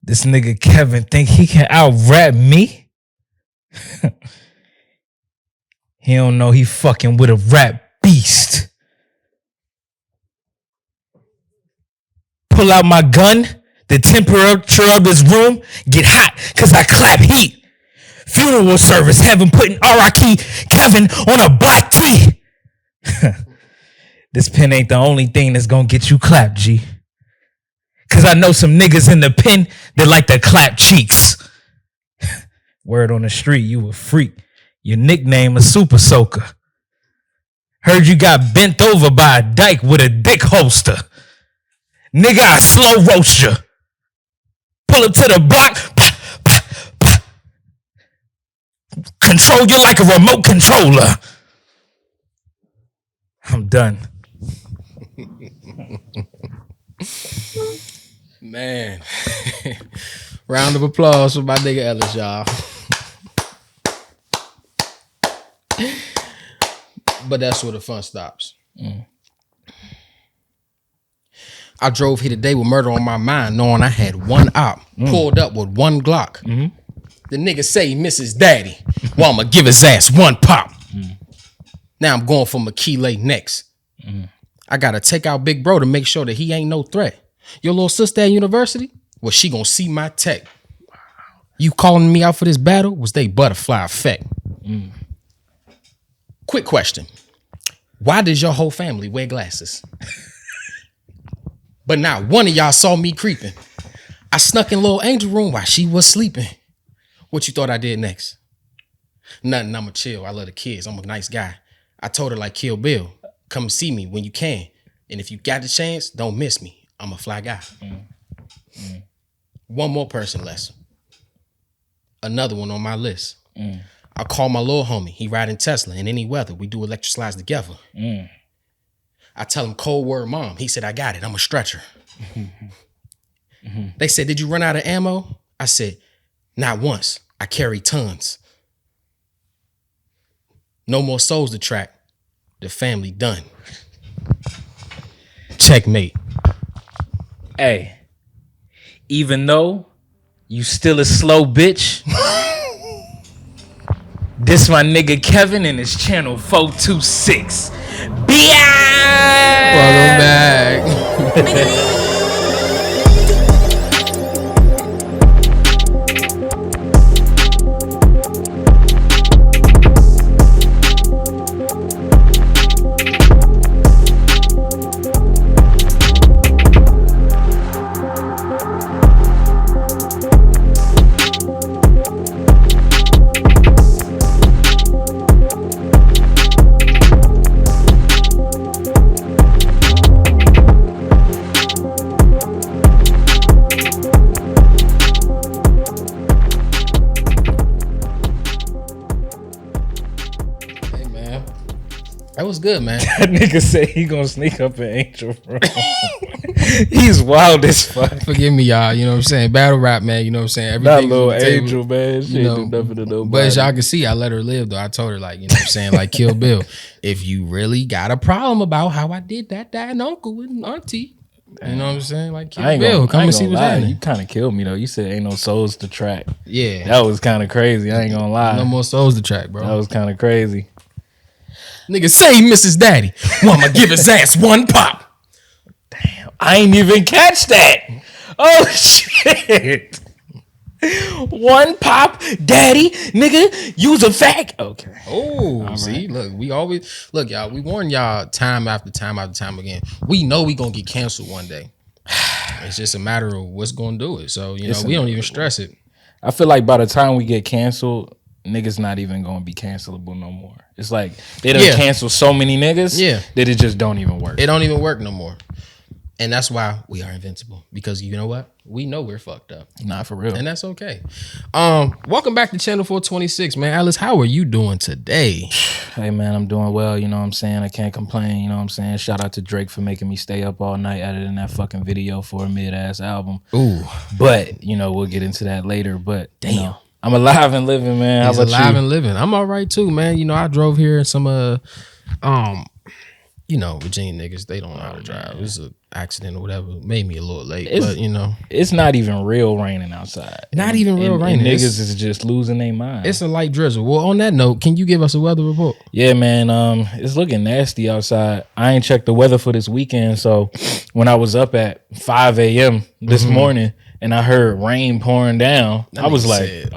This nigga Kevin think he can out-rap me? He don't know he fucking with a rap beast. Pull out my gun. The temperature of this room get hot cause I clap heat. Funeral service, heaven putting R.I.K. Kevin on a black tee. This pen ain't the only thing that's gonna get you clapped, G. Cause I know some niggas in the pen that like to clap cheeks. Word on the street, you a freak. Your nickname a super soaker. Heard you got bent over by a dyke with a dick holster. Nigga, I slow roast ya. Pull up to the block. Control you like a remote controller. I'm done. Man. Round of applause for my nigga Ellis, y'all. But that's where the fun stops. I drove here today with murder on my mind, knowing I had one op, pulled up with one Glock. The nigga say he misses daddy. Well, I'ma give his ass one pop. Now I'm going for MEKILE next. I gotta take out big bro to make sure that he ain't no threat. Your little sister at university? Well, she gonna see my tech. You calling me out for this battle? Was they butterfly effect? Quick question. Why does your whole family wear glasses? But not one of y'all saw me creeping. I snuck in little Angel room while she was sleeping. What you thought I did next? Nothing, I'ma chill. I love the kids. I'm a nice guy. I told her like Kill Bill, come see me when you can. And if you got the chance, don't miss me. I'm a fly guy. One more person less. Another one on my list. I call my little homie. He riding Tesla in any weather. We do electric slides together. I tell him cold word mom. He said, I got it. I'm a stretcher. They said, did you run out of ammo? I said, not once. I carry tons. No more souls to track. The family done. Checkmate. Hey, even though you still a slow bitch, this my nigga Kevin and his channel 426. Welcome back. That was good, man. That nigga said he gonna sneak up in Angel room. He's wild as fuck. Forgive me, y'all. You know what I'm saying? Battle rap, man. You know what I'm saying? Everything that little Angel, man. She know, ain't do nothing to nobody. But as y'all can see, I let her live, though. I told her, like, you know what I'm saying? Like Kill Bill. If you really got a problem about how I did that and uncle and auntie, you know what I'm saying? Like Kill Bill. Come and see what's happening. You kind of killed me, though. You said ain't no souls to track. Yeah. That was kind of crazy. I ain't gonna lie. No more souls to track, bro. That was kind of crazy. Nigga say he misses daddy. Well, I'ma give his ass one pop. Damn, I ain't even catch that. Oh shit. One pop, daddy, nigga, use a fact. Okay. Oh, right. See, look, y'all. We warn y'all time after time after time again. We know we gonna get canceled one day. It's just a matter of what's gonna do it. So, you know, we don't even stress it. I feel like by the time we get canceled, niggas not even gonna be cancelable no more. It's like they done cancel so many niggas that it just don't even work. It don't even work no more. And that's why we are invincible. Because you know what? We know we're fucked up. Nah, for real. And that's okay. Welcome back to Channel 426, man. Alice, how are you doing today? Hey, man, I'm doing well. You know what I'm saying? I can't complain. You know what I'm saying? Shout out to Drake for making me stay up all night editing that fucking video for a mid-ass album. Ooh. But, you know, we'll get into that later. But, damn. You know, I'm alive and living, man. He's alive and living. I'm all right, too, man. You know, I drove here in some you know, Virginia niggas, they don't know how to drive. It was an accident or whatever. Made me a little late, but you know. It's not even real raining outside. Not even real raining. And niggas is just losing their mind. It's a light drizzle. Well, on that note, can you give us a weather report? Yeah, man. It's looking nasty outside. I ain't checked the weather for this weekend, so when I was up at 5 a.m. this morning and I heard rain pouring down, I was like,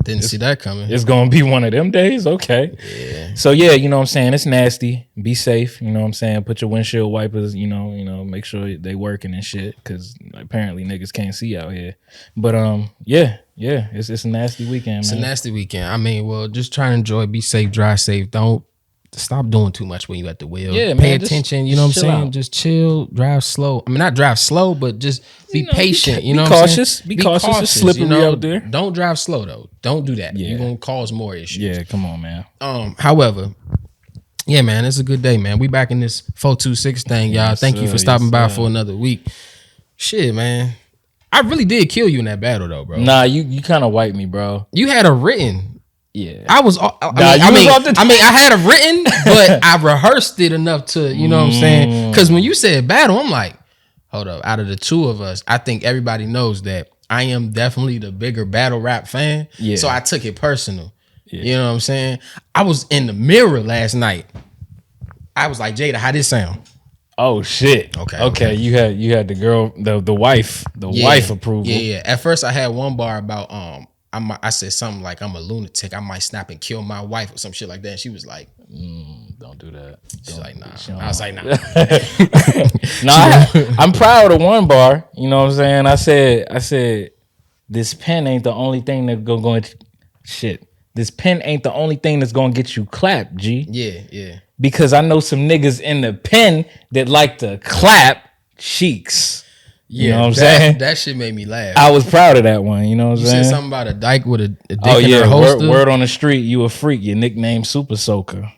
didn't see that coming. It's gonna be one of them days. Okay. Yeah. So yeah, you know what I'm saying? It's nasty. Be safe. You know what I'm saying? Put your windshield wipers, you know, make sure they working and shit. Cause apparently niggas can't see out here. But yeah, it's a nasty weekend, man. It's a nasty weekend. I mean, well, just try to enjoy, be safe, drive safe. Don't stop doing too much when you at the wheel. Yeah, Pay man, attention, you know what I'm saying? out. Just chill, drive slow. I mean, not drive slow, but just be patient. Be cautious. Be cautious. It's slippery out there. Don't drive slow though. Don't do that. Yeah. You're gonna cause more issues. Yeah, come on, man. However, yeah, man, it's a good day, man. We back in this 426 thing, y'all. Yes, Thank you for sir. stopping Yes, by sir. for another week. Shit, man. I really did kill you in that battle though, bro. Nah, you kind of wiped me, bro. You had a written. Yeah. I was. I had a written, but I rehearsed it enough to, you know what I'm saying? Because when you said battle, I'm like, hold up. Out of the two of us, I think everybody knows that I am definitely the bigger battle rap fan. Yeah. So I took it personal. Yeah. You know what I'm saying? I was in the mirror last night. I was like, Jada, how this sound? Oh shit. Okay. You had the girl, the wife approval. Yeah. At first, I had one bar about I said something like, I'm a lunatic. I might snap and kill my wife or some shit like that. And she was like, Don't do that. she's like, nah. I was like, nah. No, I'm proud of one bar. You know what I'm saying? I said, this pen ain't the only thing that going shit. This pen ain't the only thing that's gonna get you clapped, G. Yeah. Because I know some niggas in the pen that like to clap cheeks. You know what I'm saying? That shit made me laugh. I was proud of that one. You know what I'm saying? You said something about a dyke with a dick Oh in yeah, her holster. word on the street, you a freak. Your nickname Super Soaker.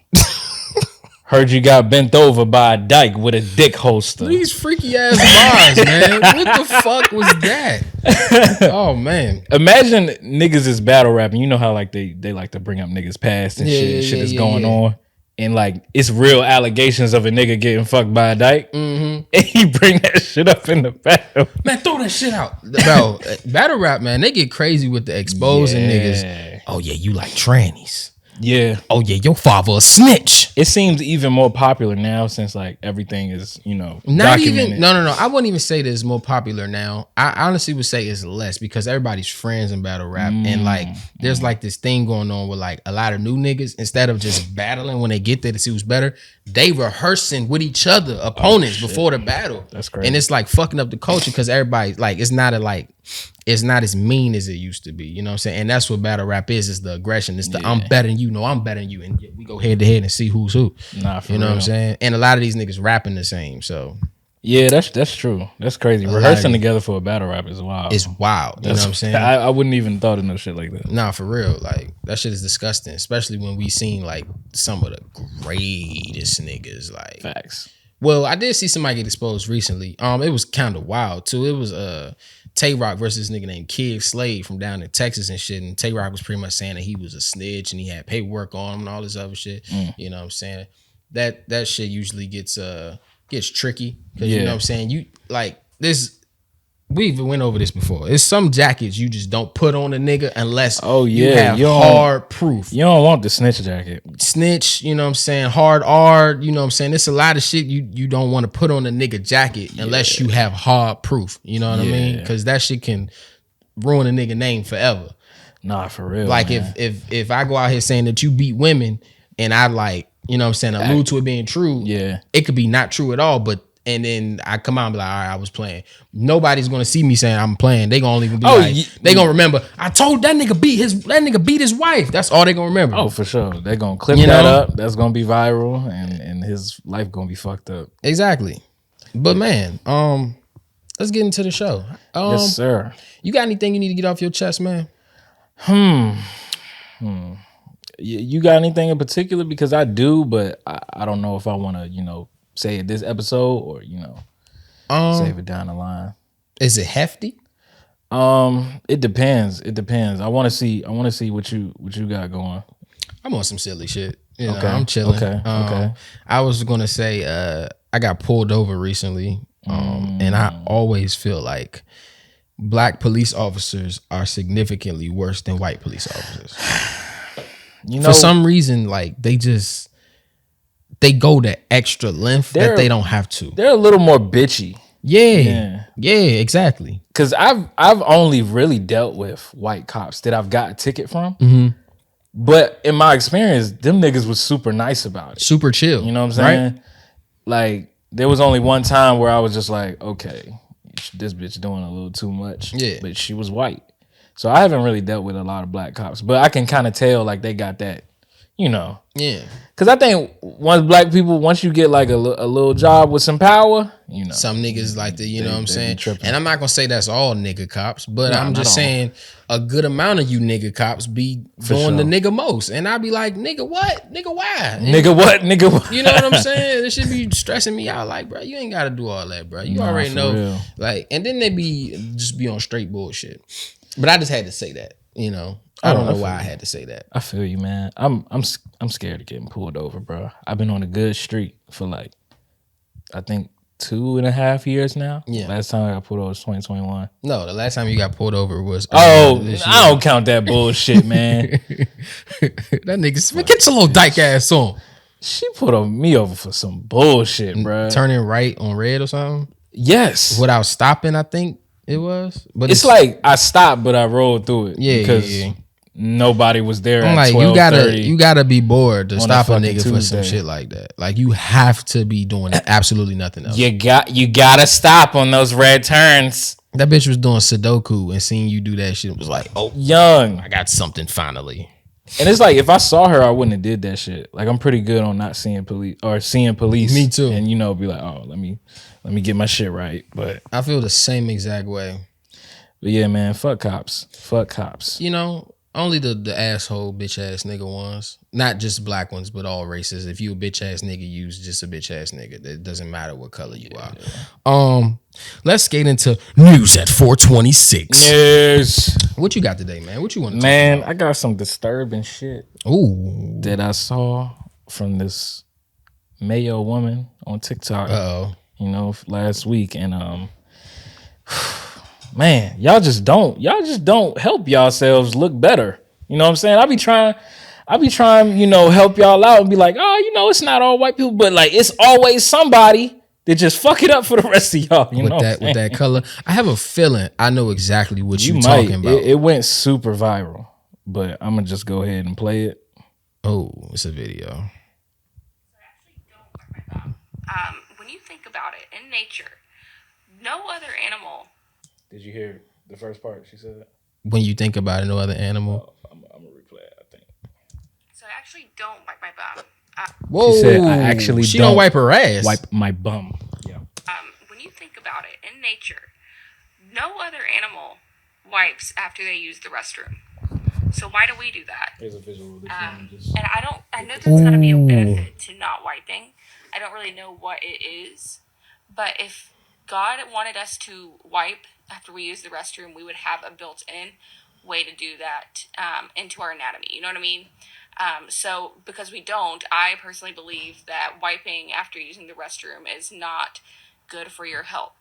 Heard you got bent over by a dyke with a dick holster. These freaky ass bars, man. What the fuck was that? Oh man. Imagine niggas is battle rapping. You know how like they like to bring up niggas past and shit is going on. And like it's real allegations of a nigga getting fucked by a dyke. And he bring that shit up in the battle. Man, throw that shit out. Bro, battle rap, man, they get crazy with the exposing niggas. Oh yeah, you like trannies. Yeah. Oh yeah, your father a snitch. It seems even more popular now since like everything is, you know, not documented. even no. I wouldn't even say that it's more popular now. I honestly would say it's less because everybody's friends in battle rap and like there's like this thing going on with like a lot of new niggas instead of just battling when they get there to see who's better, they rehearsing with each other opponents before the battle. That's crazy. And it's like fucking up the culture because everybody like it's not as mean as it used to be. You know what I'm saying? And that's what battle rap is. It's the aggression. It's the I'm better than you. No, I'm better than you. And we go head to head and see who's who. Nah, for you know real. what I'm saying? And a lot of these niggas rapping the same. So yeah, that's true. That's crazy. Rehearsing together for a battle rap is wild. it's wild. You know what I'm saying? I wouldn't even thought of no shit like that. Nah, for real. Like that shit is disgusting. Especially when we seen like some of the greatest niggas. Like Facts. well, I did see somebody get exposed recently. It was kind of wild too. It was Tay Rock versus this nigga named Kid Slade from down in Texas and shit. And Tay Rock was pretty much saying that he was a snitch and he had paperwork on him and all this other shit. You know what I'm saying? That shit usually gets tricky. You know what I'm saying? You like this. We even went over this before. It's some jackets you just don't put on a nigga unless you have hard proof. You don't want the snitch jacket. Snitch, you know what I'm saying? Hard R, you know what I'm saying? It's a lot of shit you don't want to put on a nigga jacket unless you have hard proof. You know what I mean? Because that shit can ruin a nigga name forever. Nah, for real. Like man. if I go out here saying that you beat women and I like, you know what I'm saying, allude to it being true, it could be not true at all, but and then I come out and be like, all right, I was playing. Nobody's gonna see me saying I'm playing. They gonna only be they gonna remember, I told that nigga beat his wife. That's all they gonna remember. Oh, for sure. They're gonna clip that up. That's gonna be viral and his life gonna be fucked up. Exactly. But man, let's get into the show. Yes, sir. You got anything you need to get off your chest, man? You got anything in particular? Because I do, but I don't know if I want to, you know, say it this episode or, you know, save it down the line. Is it hefty? It depends. I want to see what you got going. I'm on some silly shit. You know, I'm chilling. Okay. I was gonna say, I got pulled over recently, and I always feel like black police officers are significantly worse than white police officers. You know, for some reason, like they go the extra length that they don't have to. They're a little more bitchy. Yeah, exactly. Because I've only really dealt with white cops that I've got a ticket from. But in my experience, them niggas was super nice about it. Super chill. You know what I'm saying? Right? Like, there was only one time where I was just like, okay, this bitch doing a little too much. Yeah. But she was white. So I haven't really dealt with a lot of black cops. But I can kind of tell, like, they got that, you know. Yeah. Because I think once you get like a little job with some power, you know. Some niggas like to, you know what I'm saying? And I'm not going to say that's all nigga cops, but I'm just saying a good amount of you nigga cops be doing the nigga most. And I be like, nigga what? Nigga why? Nigga what? Nigga what? You know what I'm saying? It should be stressing me out. Like, bro, you ain't got to do all that, bro. You already know. Real. Like, and then they just be on straight bullshit. But I just had to say that, you know. I don't know why I had to say that. I feel you, man. I'm scared of getting pulled over, bro. I've been on a good streak for like, I think 2.5 years now. Yeah. Last time I got pulled over was 2021. No, the last time you got pulled over was I don't count that bullshit, man. That nigga, get your little dyke ass on. She put me over for some bullshit, bro. Turning right on red or something? Yes. Without stopping, I think it was. But it's like I stopped, but I rolled through it. Yeah, because nobody was there. I'm like, you gotta be bored to stop a nigga Tuesday for some shit like that. Like you have to be doing absolutely nothing else. You gotta stop on those red turns. That bitch was doing Sudoku and seeing you do that shit was like, oh, young, I got something finally. And it's like if I saw her, I wouldn't have did that shit. Like I'm pretty good on not seeing police or seeing police. Me too. And be like, oh, let me get my shit right. But I feel the same exact way. But yeah, man, fuck cops. Fuck cops. You know, only the asshole bitch ass nigga ones. Not just black ones, but all races. If you a bitch ass nigga, you's just a bitch ass nigga. It doesn't matter what color you are. Let's get into news at 426. Yes. What you got today, man? What you want to talk about? I got some disturbing shit. Ooh. That I saw from this Mayo woman on TikTok. Last week. And man, y'all just don't help yourselves look better. You know what I'm saying? I be trying, help y'all out and be like, oh, it's not all white people, but like it's always somebody that just fuck it up for the rest of y'all. With that color. I have a feeling I know exactly what you're talking about. It went super viral, but I'm gonna just go ahead and play it. Oh, it's a video. When you think about it, in nature, no other animal. Did you hear the first part she said? When you think about it, no other animal. I'm gonna replay it, I think. So I actually don't wipe my bum. Whoa! She said, I actually don't wipe her ass. Wipe my bum. Yeah. When you think about it, in nature, no other animal wipes after they use the restroom. So why do we do that? Here's a visual. And I know there's gonna be a benefit to not wiping. I don't really know what it is, but if God wanted us to wipe after we use the restroom, we would have a built-in way to do that into our anatomy. You know what I mean? So because we don't, I personally believe that wiping after using the restroom is not good for your health.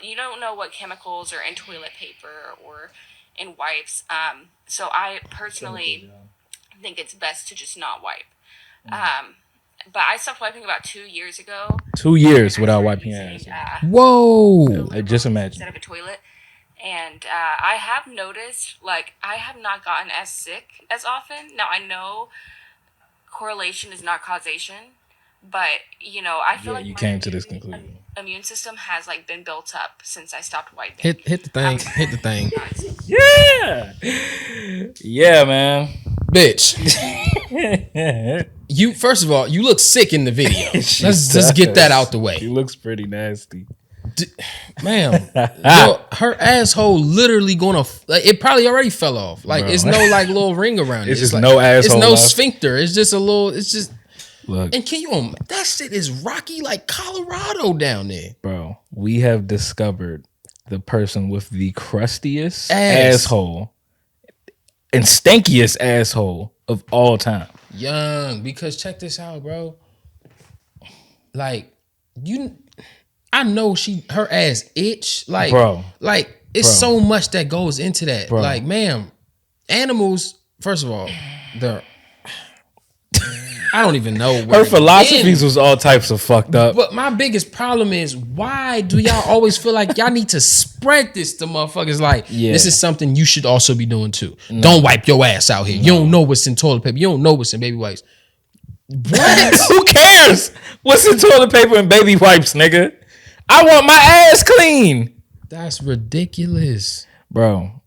You don't know what chemicals are in toilet paper or in wipes. So I personally think it's best to just not wipe. But I stopped wiping about 2 years ago. 2 years without wiping your ass. Whoa! Just imagine. Instead of a toilet. And I have noticed, like, I have not gotten as sick as often. Now, I know correlation is not causation. But, I feel like you came to this conclusion. Immune system has, like, been built up since I stopped wiping. Hit the thing. Hit the thing. Yeah! Yeah, man. Bitch. First of all, you look sick in the video. Let's get that out the way. She looks pretty nasty. Ma'am, her asshole literally it probably already fell off. Like, it's no like little ring around it. It's just like, no asshole. It's no sphincter. It's just a little, look. And that shit is rocky like Colorado down there. Bro, we have discovered the person with the crustiest asshole and stankiest asshole of all time. Young, because check this out, bro. Like, I know her ass itch. Like, bro. Like, it's so much that goes into that. Bro. Like, ma'am, animals, first of all, I don't even know. Her philosophies was all types of fucked up. But my biggest problem is, why do y'all always feel like y'all need to spread this to motherfuckers? Like, this is something you should also be doing too. No. Don't wipe your ass out here. No. You don't know what's in toilet paper. You don't know what's in baby wipes. What? Who cares what's in toilet paper and baby wipes, nigga? I want my ass clean. That's ridiculous. Bro.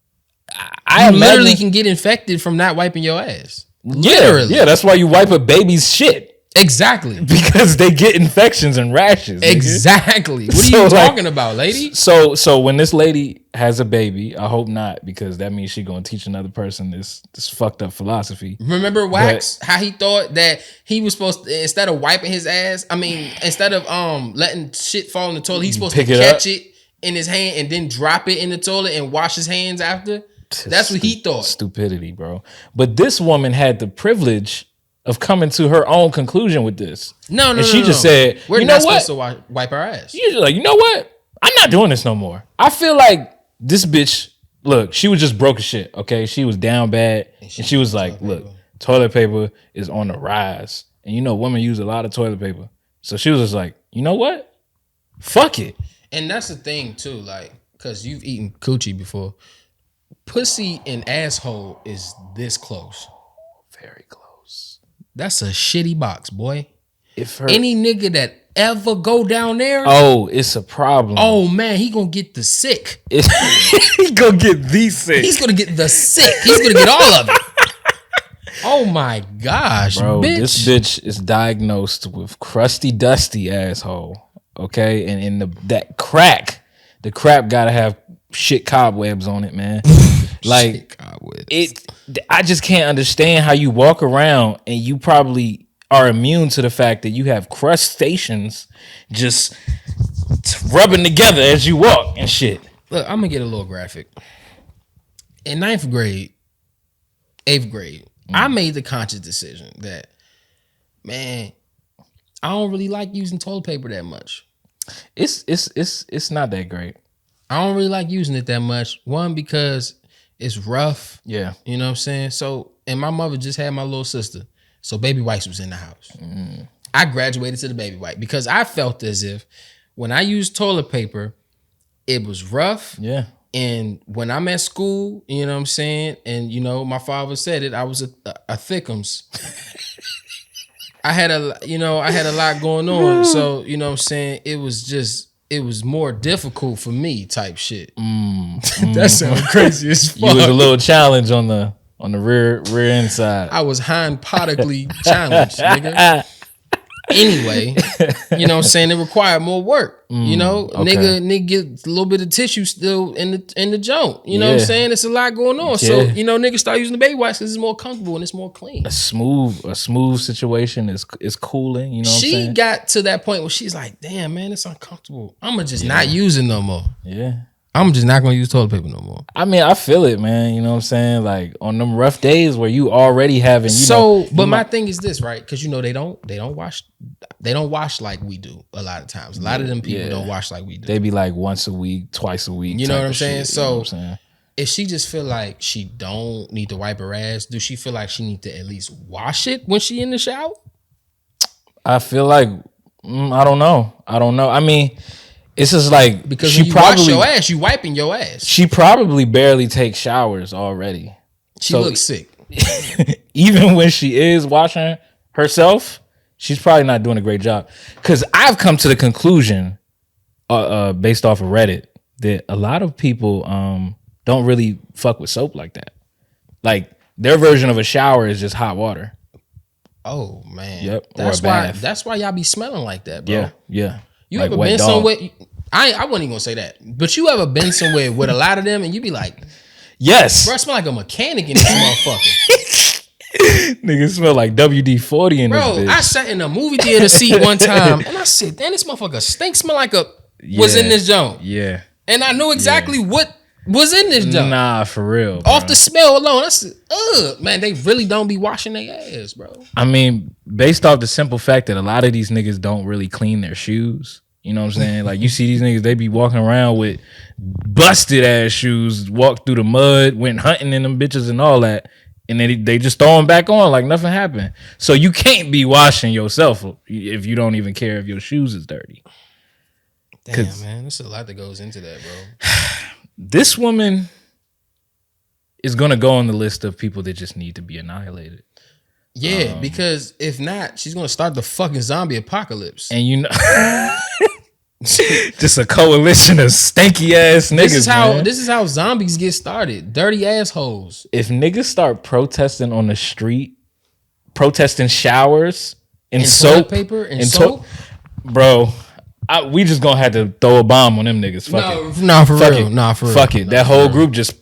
I literally can get infected from not wiping your ass. Literally. Yeah, that's why you wipe a baby's shit. Exactly. Because they get infections and rashes. Exactly. What are you talking about, lady? So when this lady has a baby, I hope not, because that means she gonna teach another person this fucked up philosophy. Remember Wax? How he thought that he was supposed to, instead of wiping his ass, instead of letting shit fall in the toilet, he's supposed to catch it in his hand and then drop it in the toilet and wash his hands after? That's what he thought. Stupidity, bro. But this woman had the privilege of coming to her own conclusion with this. No. She just said, we're not supposed to wipe our ass. She's like, you know what? I'm not doing this no more. I feel like this bitch, look, she was just broke as shit, okay? She was down bad. And she was like, look, toilet paper is on the rise. And you know, women use a lot of toilet paper. So she was just like, you know what? Fuck it. And that's the thing too, like, because you've eaten coochie before. Pussy and asshole is this close. Very close. That's a shitty box, boy. If any nigga that ever go down there, it's a problem. Oh man, he gonna get the sick. He gonna get the sick. He's gonna get the sick. He's gonna get all of it. Oh my gosh, bro! Bitch. This bitch is diagnosed with crusty, dusty asshole. Okay, and the crap gotta have shit cobwebs on it, man. Like I just can't understand how you walk around and you probably are immune to the fact that you have crustaceans just rubbing together as you walk and shit. Look, I'm gonna get a little graphic. In 8th grade, I made the conscious decision that, man, I don't really like using toilet paper that much. It's not that great. I don't really like using it that much. One, because it's rough. Yeah. You know what I'm saying? So, and my mother just had my little sister. So baby wipes was in the house. Mm. I graduated to the baby wipe because I felt as if when I used toilet paper, it was rough. Yeah. And when I'm at school, you know what I'm saying? And, you know, my father said it, I was a thickums. I had a lot going on. So, you know what I'm saying? It was more difficult for me type shit. That sounds crazy as fuck. You was a little challenge on the rear inside. I was hypothetically challenged, nigga. Anyway, you know what I'm saying? It required more work. You know, okay. nigga get a little bit of tissue still in the joint. You know what I'm saying? It's a lot going on. Yeah. So, you know, niggas start using the baby wipes because it's more comfortable and it's more clean. A smooth situation is cooling. You know what I'm saying? She got to that point where she's like, damn, man, it's uncomfortable. I'm going to just not use it no more. Yeah. I'm just not going to use toilet paper no more. I mean, I feel it, man. You know what I'm saying? Like on them rough days where you already having, my thing is this, right? Because, you know, they don't wash like we do a lot of times. A lot of them people don't wash like we do. They be like once a week, twice a week. You know what I'm saying? So if she just feel like she don't need to wipe her ass, do she feel like she need to at least wash it when she in the shower? I feel like, I don't know. I mean, it's just like, because when you wash your ass, you wiping your ass. She probably barely takes showers already. She looks sick. Even when she is washing herself, she's probably not doing a great job. Because I've come to the conclusion, based off of Reddit, that a lot of people don't really fuck with soap like that. Like their version of a shower is just hot water. Oh man. Yep. That's why y'all be smelling like that, bro. Yeah. You like ever been somewhere? I wasn't even gonna say that, but you ever been somewhere with a lot of them and you be like, yes, bro, I smell like a mechanic in this motherfucker. Nigga smell like WD-40 in this bitch. Bro, I sat in a movie theater seat one time and I said, damn, this motherfucker smell like was in this joint. Yeah. And I knew exactly what was in this joint. Nah, for real. Off bro. the smell alone, that's man. They really don't be washing their ass, bro. I mean, based off the simple fact that a lot of these niggas don't really clean their shoes. You know what I'm saying? Like, you see these niggas, they be walking around with busted ass shoes, walk through the mud, went hunting in them bitches and all that, and then they just throw them back on like nothing happened. So you can't be washing yourself if you don't even care if your shoes is dirty. Damn, man, there's a lot that goes into that, bro. This woman is gonna go on the list of people that just need to be annihilated. Yeah, because if not, she's gonna start the fucking zombie apocalypse. And you know, just a coalition of stanky ass niggas. This is how zombies get started. Dirty assholes. If niggas start protesting on the street, protesting showers and soap, toilet paper and soap, bro, we just gonna have to throw a bomb on them niggas. Fuck it. No, for Fuck real. it. Nah, for real. Fuck it. Nah, that whole group just,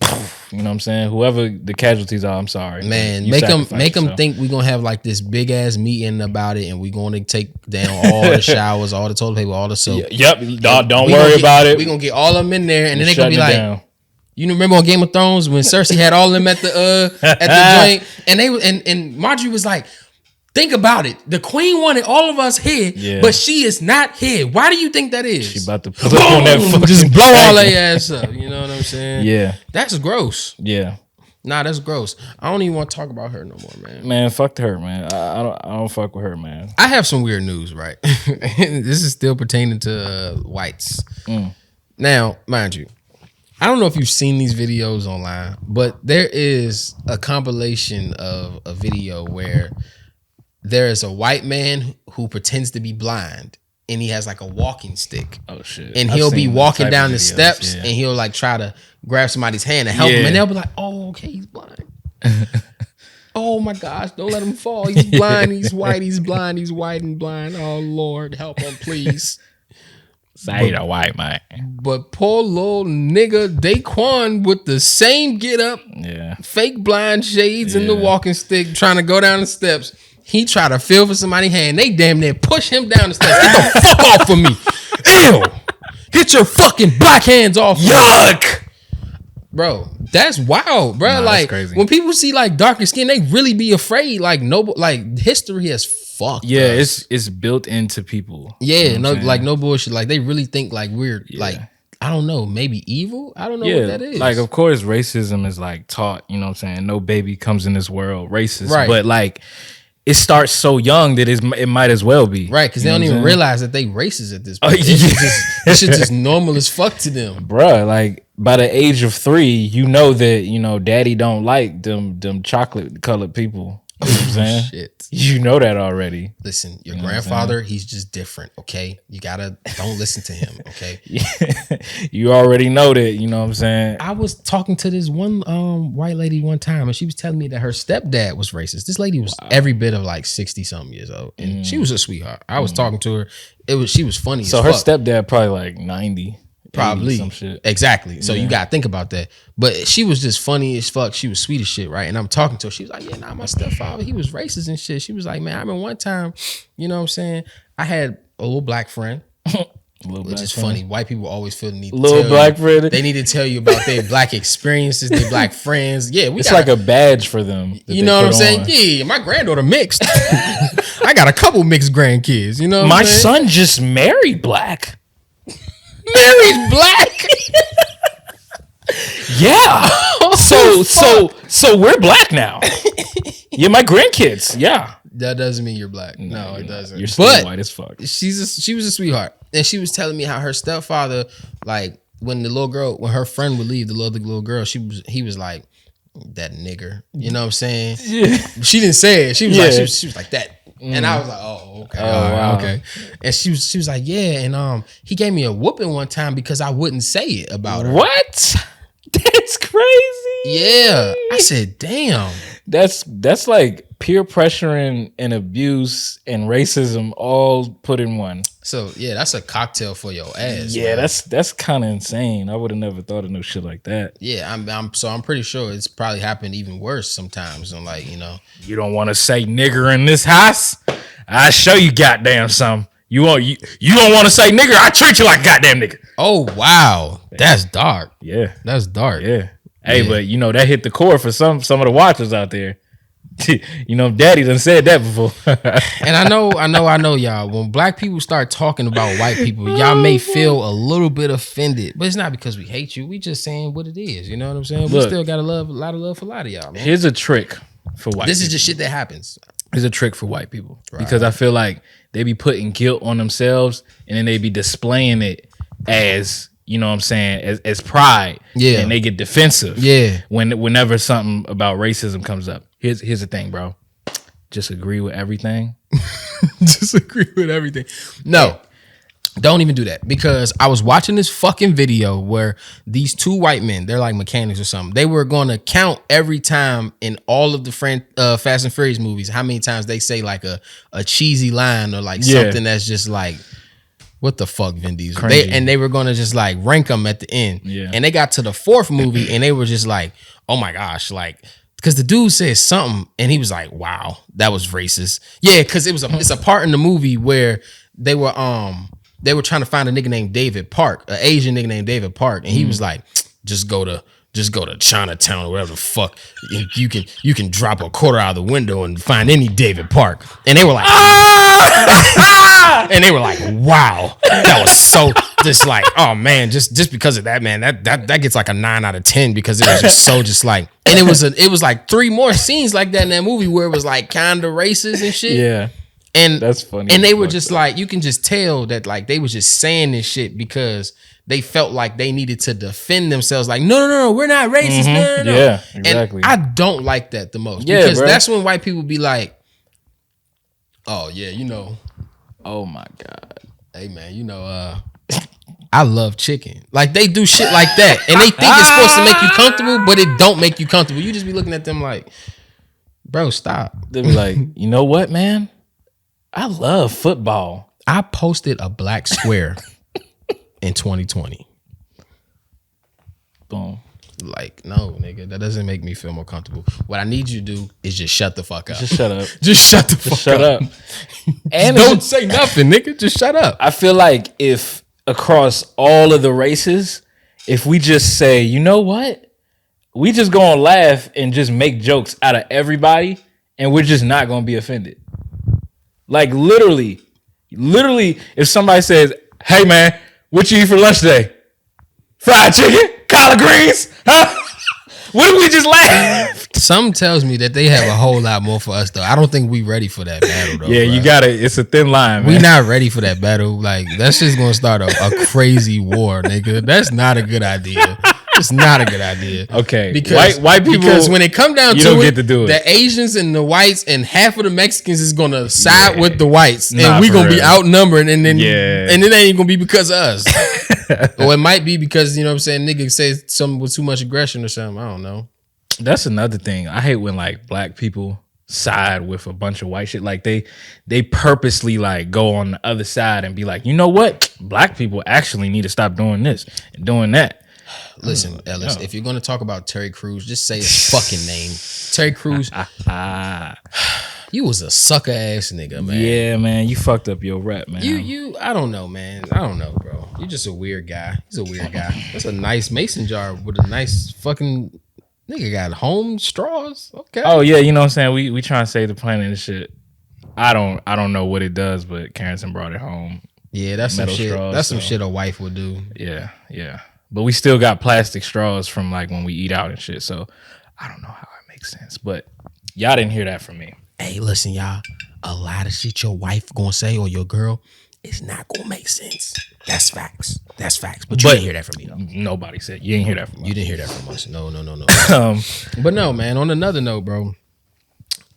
you know what I'm saying? Whoever the casualties are, I'm sorry. Man, You make them yourself. think we're gonna have like this big ass meeting about it, and we're gonna take down all the showers, all the toilet paper, all the soap. Yep. Don't worry about it. We're gonna get all of them in there, and then they're gonna be Shutting it like, down. you remember on Game of Thrones when Cersei had all of them at the joint, and and Marjorie was like, think about it. The queen wanted all of us here, but she is not here. Why do you think that is? She about to put up on that fucking just blow all their ass up. You know what I'm saying? Yeah. That's gross. Yeah. Nah, that's gross. I don't even want to talk about her no more, man. Man, fuck her, man. I don't fuck with her, man. I have some weird news, right? This is still pertaining to whites. Now, mind you, I don't know if you've seen these videos online, but there is a compilation of a video where there is a white man who pretends to be blind, and he has like a walking stick. Oh shit! And I've he'll be seen walking type down of the videos, steps, yeah. and he'll like try to grab somebody's hand and help him, and they'll be like, "Oh, okay, he's blind." Oh my gosh, don't let him fall. He's blind. He's white. He's blind. He's white and blind. Oh Lord, help him, please. Say the white man. But poor little nigga Daquan with the same get up, Yeah. fake blind shades and the walking stick, trying to go down the steps. He tried to feel for somebody's hand. They damn near push him down the steps. Get the fuck off of me. Ew. Get your fucking black hands off. Yuck. Bro, that's wild, bro. Nah, like that's crazy. when people see like darker skin, they really be afraid. Like history has fucked. Yeah, us. it's built into people. Yeah, You know what I'm no, like saying? no bullshit. Like they really think like we're like, I don't know, maybe evil. I don't know what that is. Like of course racism is like taught, you know what I'm saying? No baby comes in this world racist. Right. But like it starts so young that it might as well be. Right, because they don't even realize that they racist at this point. Oh, yeah. This shit just normal as fuck to them. Bruh, like by the age of 3, you know that, you know, daddy don't like them chocolate colored people. You know what I'm saying? Shit. You know that already. Listen, your grandfather, he's just different, okay? You gotta, don't listen to him, okay? You already know that, you know what I'm saying? I was talking to this one white lady one time, and she was telling me that her stepdad was racist. This lady was every bit of like 60-something years old, and she was a sweetheart. I was talking to her. She was funny So as her fuck. stepdad probably like 90. Probably some shit. Exactly. So you gotta think about that. But she was just funny as fuck. She was sweet as shit, right? And I'm talking to her. She was like, "Yeah, nah, my stepfather, he was racist and shit." She was like, "Man, I remember one time, you know what I'm saying? I had a little black friend." Which is funny. White people always feel the need to Little black friend. They need to tell you about their black experiences, their black friends. Yeah, It's like a badge for them. You know what I'm saying? Yeah, my granddaughter mixed. I got a couple mixed grandkids. You know what My I'm saying? son just married black. Mary's black. Yeah. So we're black now. Yeah, my grandkids. Yeah. That doesn't mean you're black. No, it doesn't. You're still white as fuck. She was a sweetheart, and she was telling me how her stepfather, like when her friend would leave, the little girl, he was like, that nigger. You know what I'm saying? Yeah. She didn't say it. She was like, she was like that. And I was like, oh, okay. Oh, wow. Okay. And she was like, yeah. And he gave me a whooping one time because I wouldn't say it about her. What? That's crazy. Yeah. I said, damn. That's like peer pressuring and abuse and racism all put in one. So yeah, that's a cocktail for your ass. Yeah, man. that's kind of insane. I would have never thought of no shit like that. Yeah, I'm pretty sure it's probably happened even worse sometimes. And like, you know, You don't want to say nigger in this house? I show you goddamn some. You don't want to say nigger? I treat you like goddamn nigger. Oh wow, that's dark. Yeah, That's dark. yeah. Hey, but you know that hit the core for some of the watchers out there. You know, Daddy done said that before. And I know, y'all. When black people start talking about white people, y'all may feel a little bit offended, but it's not because we hate you. We just saying what it is. You know what I'm saying? We still got a lot of love for a lot of y'all, man. Here's a trick for white. This is just shit that happens. Here's a trick for white people because I feel like they be putting guilt on themselves and then they be displaying it as, you know what I'm saying, as pride. Yeah. And they get defensive. Yeah. Whenever something about racism comes up. Here's the thing, bro. Just agree with everything. Just agree with everything. No. Don't even do that, because I was watching this fucking video where these two white men, they're like mechanics or something. They were going to count every time in all of the Fast and Furious movies how many times they say like a cheesy line or like something that's just like, what the fuck, Vin Diesel? They were going to just like rank them at the end. Yeah. And they got to the fourth movie and they were just like, oh my gosh, like, because the dude said something and he was like, wow, that was racist. Yeah, because it's a part in the movie where they were trying to find a nigga named David Park, an Asian nigga named David Park, and he was like, just go to Chinatown or whatever the fuck. You can drop a quarter out of the window and find any David Park. And they were like, and they were like, wow, that was so just like, oh man, just because of that, man, that gets like a 9 out of 10 because it was just so just like, and it was like 3 more scenes like that in that movie where it was like kind of racist and shit. Yeah. And that's funny. And they were just like, you can just tell that like they was just saying this shit because they felt like they needed to defend themselves. Like, no, we're not racist. No. Yeah, exactly. And I don't like that the most because that's when white people be like, oh yeah, you know, oh my God, hey man, you know, I love chicken. Like they do shit like that, and they think it's supposed to make you comfortable, but it don't make you comfortable. You just be looking at them like, bro, stop. They be like, you know what, man? I love football. I posted a black square in 2020. Boom. Like, no, nigga, that doesn't make me feel more comfortable. What I need you to do is just shut the fuck up. Just shut up. Just shut the fuck up. And don't say nothing, nigga. Just shut up. I feel like if across all of the races, if we just say, you know what? We just gonna laugh and just make jokes out of everybody and we're just not gonna be offended. Like literally, if somebody says, hey man, what you eat for lunch today? Fried chicken? Collard greens? Huh? What if we just laugh? Something tells me that they have a whole lot more for us though. I don't think we ready for that battle though. Yeah, bro. You got it. It's a thin line, man. We not ready for that battle. Like that's just gonna start a crazy war, nigga. That's not a good idea. It's not a good idea. Okay, because white people. Because when it come down to it, the Asians and the whites and half of the Mexicans is gonna side with the whites, and we gonna be outnumbered, and then and it ain't gonna be because of us, or it might be because you know what I'm saying, nigga says something with too much aggression or something. I don't know. That's another thing. I hate when like black people side with a bunch of white shit. Like they purposely like go on the other side and be like, you know what, black people actually need to stop doing this and doing that. Listen, Ellis, if you're going to talk about Terry Crews, just say his fucking name. Terry Crews, you was a sucker ass nigga, man. Yeah, man, you fucked up your rep, man. I don't know, man. I don't know, bro. You're just a weird guy. He's a weird guy. That's a nice mason jar with a nice fucking nigga got home straws. Okay. Oh yeah, you know what I'm saying? We trying to save the planet and shit. I don't know what it does, but Carrington brought it home. Yeah, that's some shit. That's some shit a wife would do. Yeah. But we still got plastic straws from like when we eat out and shit. So I don't know how it makes sense. But y'all didn't hear that from me. Hey, listen, y'all. A lot of shit your wife gonna say or your girl is not gonna make sense. That's facts. That's facts. But you didn't hear that from me though. Nobody said you didn't hear that from us. You didn't hear that from us. No. But no, man. On another note, bro.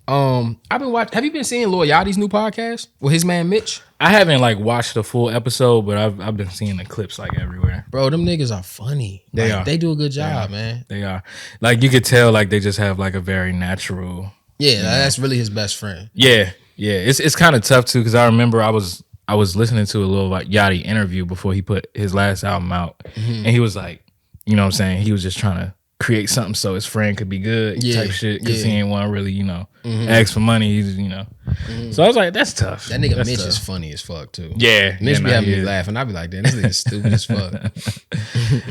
I've been watching. Have you been seeing Lil Yachty's new podcast with his man Mitch? I haven't like watched the full episode, but I've been seeing the clips like everywhere. Bro, them niggas are funny. They are. They do a good job, man. They are. Like you could tell, like they just have like a very natural. Yeah, that's really his best friend. Yeah. It's kind of tough too because I remember I was listening to a little like Yachty interview before he put his last album out, and he was like, you know what I'm saying? He was just trying to create something so his friend could be good type shit because he ain't want to really, ask for money. He's, So I was like, that's tough. That nigga That's Mitch tough. is funny as fuck too. Yeah. Mitch be having me yeah. laughing. I be like, damn, this nigga's stupid as fuck.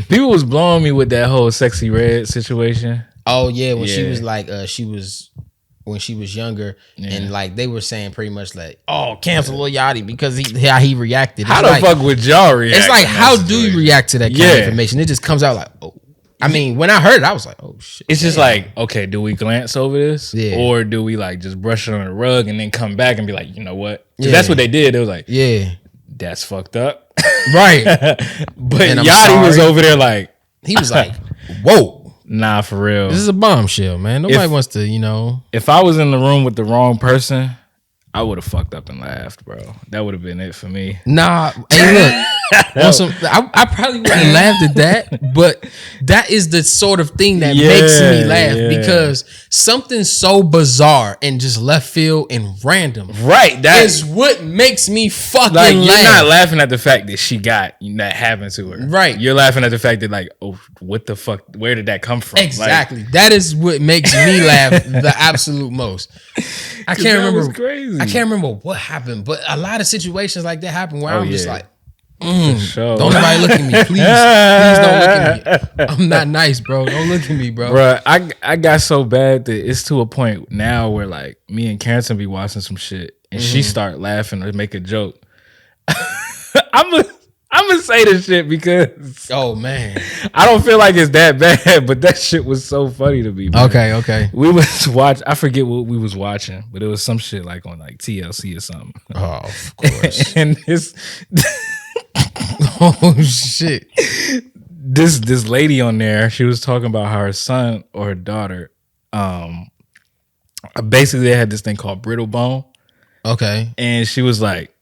People was blowing me with that whole Sexy Red situation. Oh yeah, when she Yeah. was like, when she was younger, and like they were saying pretty much like, oh, cancel Lil Yachty because how he reacted. How It's the fuck would y'all react? It's like, in that how do you situation? react to that kind of information? It just comes out like, oh. I mean, when I heard it, I was like, oh shit. It's just like, okay, do we glance over this? Yeah. Or do we like just brush it on the rug and then come back and be like, you know what? 'Cause Yeah. that's what they did. It was like, Yeah. that's fucked up. Right. But And I'm Yachty was sorry. over there like, He was like, whoa. nah, for real. This is a bombshell, man. Nobody If- wants to, you know. If I was in the room with the wrong person, I would have fucked up and laughed, bro. That would have been it for me. Nah, hey, look. I probably wouldn't have laughed at that, but that is the sort of thing that makes me laugh because something so bizarre and just left field and random, Right. That is what makes me fucking like you're laugh. not laughing at the fact that she got that happened to her. Right. You're laughing at the fact that like, oh, what the fuck? Where did that come from? Exactly. That is what makes me laugh the absolute most. I can't that remember. was crazy. I can't remember what happened, but a lot of situations like that happen where Oh, I'm just yeah. like, Sure. don't nobody look at me, please. Please don't look at me. I'm not nice, bro. Don't look at me, bro. Bruh, I got so bad that it's to a point now where like me and Carrington be watching some shit and she start laughing or make a joke. I'm gonna say this shit because Oh man. I don't feel like it's that bad, but that shit was so funny to me. Man. Okay. We was watch. I forget what we was watching, but it was some shit like on like TLC or something. Oh, of course. And this Oh shit. this lady on there, she was talking about how her son or her daughter, basically they had this thing called brittle bone, Okay. and she was like,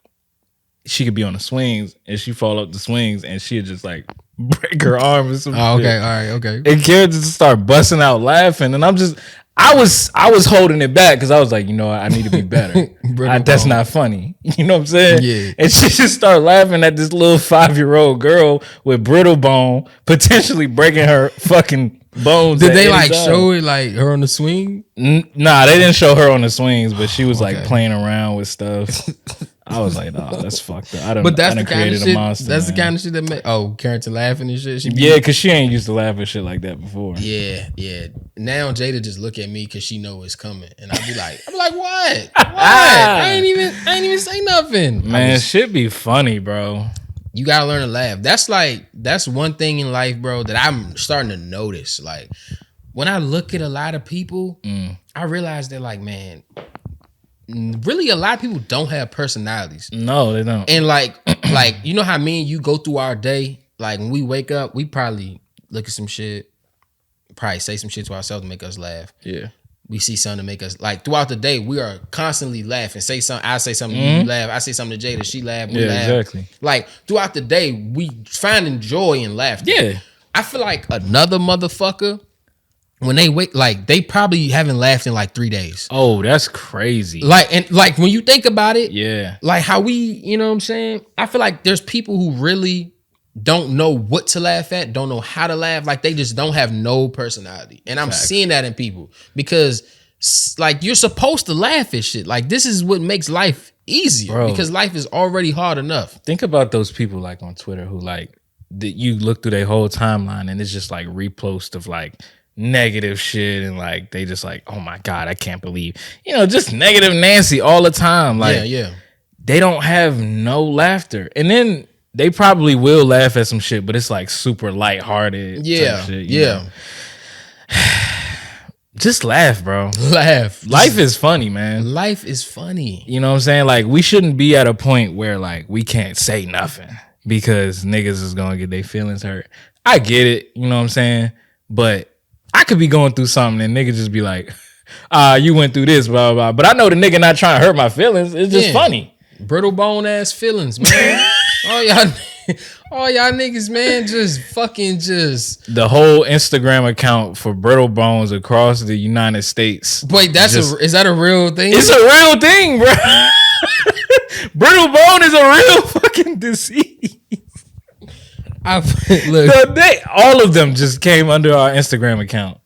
she could be on the swings and she fall up the swings and she'd just like break her arm or some Oh, okay. shit. All right. Okay. And Karen just start busting out laughing, and I was holding it back because I was like, you know what, I need to be better. That's bone. not funny. You know what I'm saying? Yeah. And she just started laughing at this little 5-year-old girl with brittle bone, potentially breaking her fucking bones. Did at they any like time. show it like her on the swing? Nah, they didn't show her on the swings, but she was like Okay. playing around with stuff. I was like, nah, that's fucked up. But that's I the done kind of created shit. a monster, That's man. the kind of shit that make Carrington laughing and shit. She be, Yeah, because she ain't used to laugh at shit like that before. Yeah. Now Jada just look at me because she know it's coming, and I be like, what? I ain't even say nothing. Man, shit be funny, bro. You gotta learn to laugh. That's one thing in life, bro, that I'm starting to notice. Like when I look at a lot of people, I realize they're like, man, really a lot of people don't have personalities. No, they don't. And like you know how me and you go through our day. Like when we wake up, we probably look at some shit, probably say some shit to ourselves to make us laugh. Yeah. We see something to make us like throughout the day. We are constantly laughing. Say something, I say something, you laugh. I say something to Jada, she laugh. We Yeah, laugh. exactly. Like throughout the day, we finding joy in laughter. Yeah. I feel like another motherfucker when they wake, like they probably haven't laughed in like 3 days. Oh, that's crazy. Like when you think about it, Yeah. like how we, you know what I'm saying? I feel like there's people who really don't know what to laugh at, don't know how to laugh. Like they just don't have no personality. And I'm seeing that in people because like you're supposed to laugh at shit. Like this is what makes life easier Bro. because life is already hard enough. Think about those people like on Twitter who like that you look through their whole timeline and it's just like repost of like negative shit and like they just like, oh my God, I can't believe, just negative Nancy all the time. Like Yeah. they don't have no laughter. And then they probably will laugh at some shit, but it's like super lighthearted. type Yeah. shit, you know? Just laugh, bro. Laugh. Life is funny, man. Life is funny. You know what I'm saying? Like, we shouldn't be at a point where, like, we can't say nothing because niggas is gonna get their feelings hurt. I get it, you know what I'm saying? But I could be going through something and niggas just be like, you went through this, blah, blah, blah. But I know the nigga not trying to hurt my feelings. It's just funny. Brittle bone ass feelings, man. all y'all niggas, man, just fucking just. The whole Instagram account for brittle bones across the United States. Wait, is that a real thing? It's a real thing, bro. Brittle bone is a real fucking disease. Look, All of them just came under our Instagram account.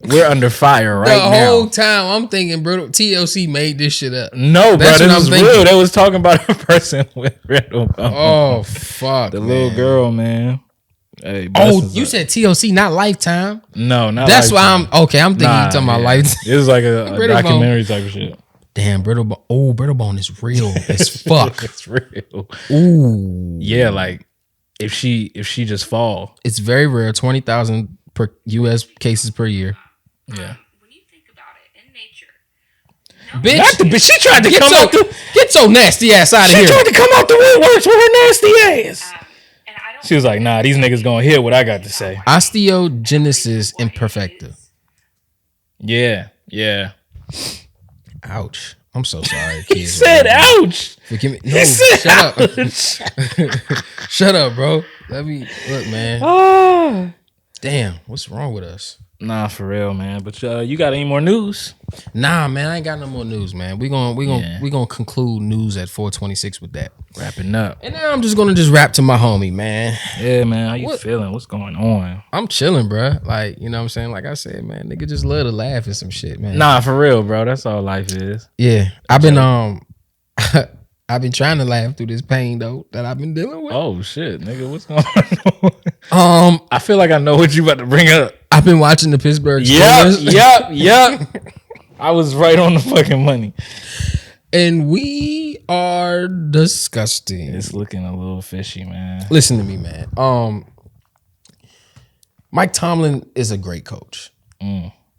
We're under fire right now. The whole time I'm thinking, bro, TLC made this shit up. No, bro, That's this what is I'm thinking. real. They was talking about a person with riddle. Oh fuck, the man. little girl, man. Hey, Oh, you said TLC, not Lifetime. No, not. That's Lifetime. why I'm okay. I'm thinking you talking about Lifetime. It was like a Brittle documentary type of shit. Damn, Brittlebone. Oh, Brittlebone is real as fuck. It's real. Ooh, Yeah, like if she just fall. it's very rare. 20,000 per U.S. cases per year. Yeah. When you think about it, in nature, Bitch, She tried to come out the. get your nasty ass out of She here. tried to come out the woodworks with her nasty ass. and I don't. She was like, "Nah, these niggas gonna hear what I got to say." Osteogenesis imperfecta. Yeah, yeah. Ouch. I'm so sorry, kids. He said, "Ouch." Forgive me. He No, said, shut up. Shut up, bro. Let me look, man. Ah. Damn, what's wrong with us? Nah, for real, man. But you got any more news? Nah, man, I ain't got no more news, man. We gonna conclude news at 4:26 with that. Wrapping up. And now I'm just gonna rap to my homie, man. Yeah, man. How you feeling? What's going on? I'm chilling, bro. Like, you know what I'm saying? Like I said, man, nigga just love to laugh at some shit, man. Nah, for real, bro. That's all life is. Yeah. I've been I've been trying to laugh through this pain though that I've been dealing with. Oh shit, nigga, what's going on? I feel like I know what you about to bring up. I've been watching the Pittsburgh Yep, Steelers. yep. I was right on the fucking money. And we are disgusting. It's looking a little fishy, man. Listen to me, man. Mike Tomlin is a great coach.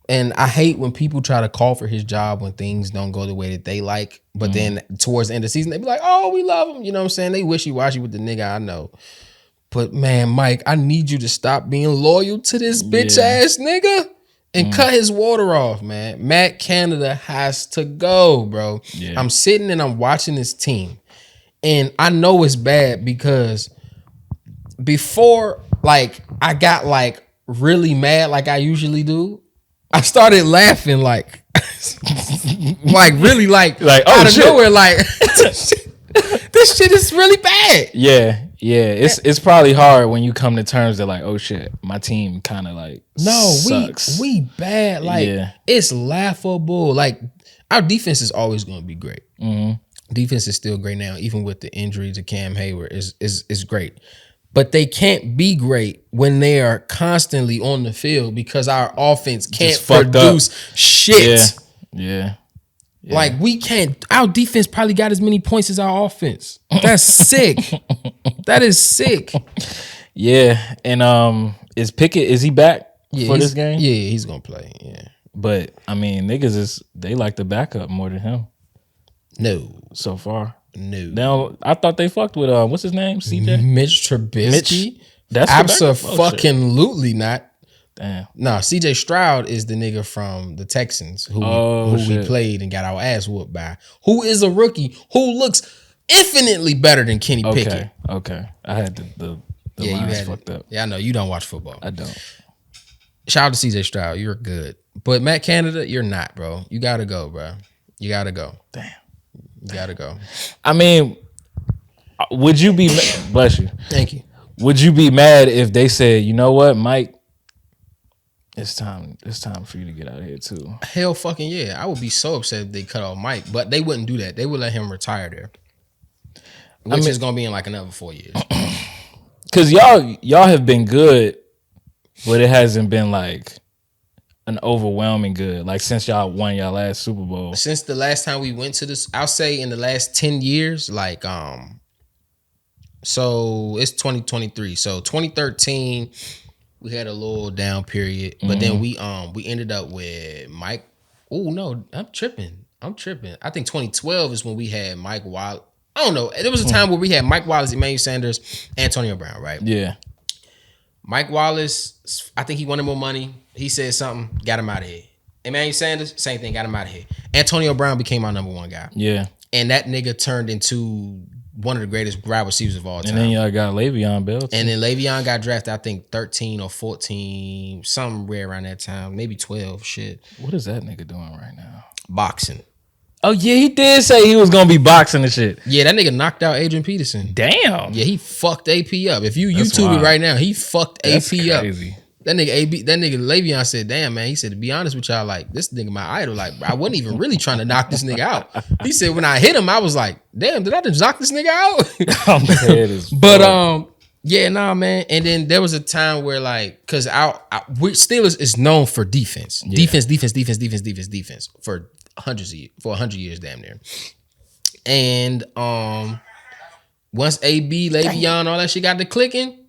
And I hate when people try to call for his job when things don't go the way that they like. But then towards the end of the season, they be like, oh, we love him. You know what I'm saying? They wishy-washy with the nigga, I know. But man, Mike, I need you to stop being loyal to this bitch ass nigga and cut his water off, man. Matt Canada has to go, bro. Yeah. I'm sitting and I'm watching this team. And I know it's bad because before, like, I got like really mad like I usually do. I started laughing like really like oh, out of shit. nowhere, like this shit is really bad. Yeah. It's probably hard when you come to terms that like, oh shit, my team kind of like sucks. we bad. Like it's laughable. Like our defense is always going to be great. Defense is still great now, even with the injury to Cam Hayward is great. But they can't be great when they are constantly on the field because our offense can't produce shit. Yeah. Like we can't. Our defense probably got as many points as our offense. That's sick. That is sick. Yeah, and is Pickett? Is he back for this game? Yeah, he's gonna play. Yeah, but I mean, niggas they like the backup more than him. No, so far. No. Now I thought they fucked with what's his name? CJ? Mitch Trubisky. That's absolutely not. Damn. No, CJ Stroud is the nigga from the Texans who we played and got our ass whooped by. Who is a rookie who looks infinitely better than Kenny Pickett. Okay. I had the you lines had fucked up. Yeah, I know you don't watch football. I don't. Shout out to CJ Stroud. You're good. But Matt Canada, you're not, bro. You gotta go, bro. You gotta go. Damn. You gotta go. I mean, would you be bless you. Thank you. Would you be mad if they said, you know what, Mike? It's time for you to get out of here too. Hell fucking yeah. I would be so upset if they cut off Mike, but they wouldn't do that. They would let him retire there. Which is gonna be in like another 4 years. Cause y'all have been good, but it hasn't been like an overwhelming good. Like since y'all won y'all last Super Bowl. Since the last time we went to this, I'll say in the last 10 years, like so it's 2023. So 2013, we had a little down period, but then we ended up with Mike. Oh no, I'm tripping. I think 2012 is when we had Mike Wallace. I don't know. There was a time where we had Mike Wallace, Emmanuel Sanders, Antonio Brown, right? Yeah. Mike Wallace, I think he wanted more money. He said something, got him out of here. Emmanuel Sanders, same thing, got him out of here. Antonio Brown became our number one guy. Yeah. And that nigga turned into one of the greatest wide receivers of all time. And then y'all got Le'Veon Bell too. And then Le'Veon got drafted, I think 13 or 14, somewhere around that time, maybe 12, shit. What is that nigga doing right now? Boxing. Oh yeah, he did say he was gonna be boxing and shit. Yeah, that nigga knocked out Adrian Peterson. Damn. Yeah, he fucked AP up. If you YouTube it right now, he fucked AP up. Crazy. That nigga Le'Veon said, damn, man. He said, to be honest with y'all, like, this nigga my idol. Like, I wasn't even really trying to knock this nigga out. He said, when I hit him, I was like, damn, did I just knock this nigga out? I'm dead as But, fuck. yeah, nah, man. And then there was a time where, like, because Steelers is known for defense. Yeah. Defense for 100 years, damn near. And once AB, Le'Veon, all that shit got to clicking,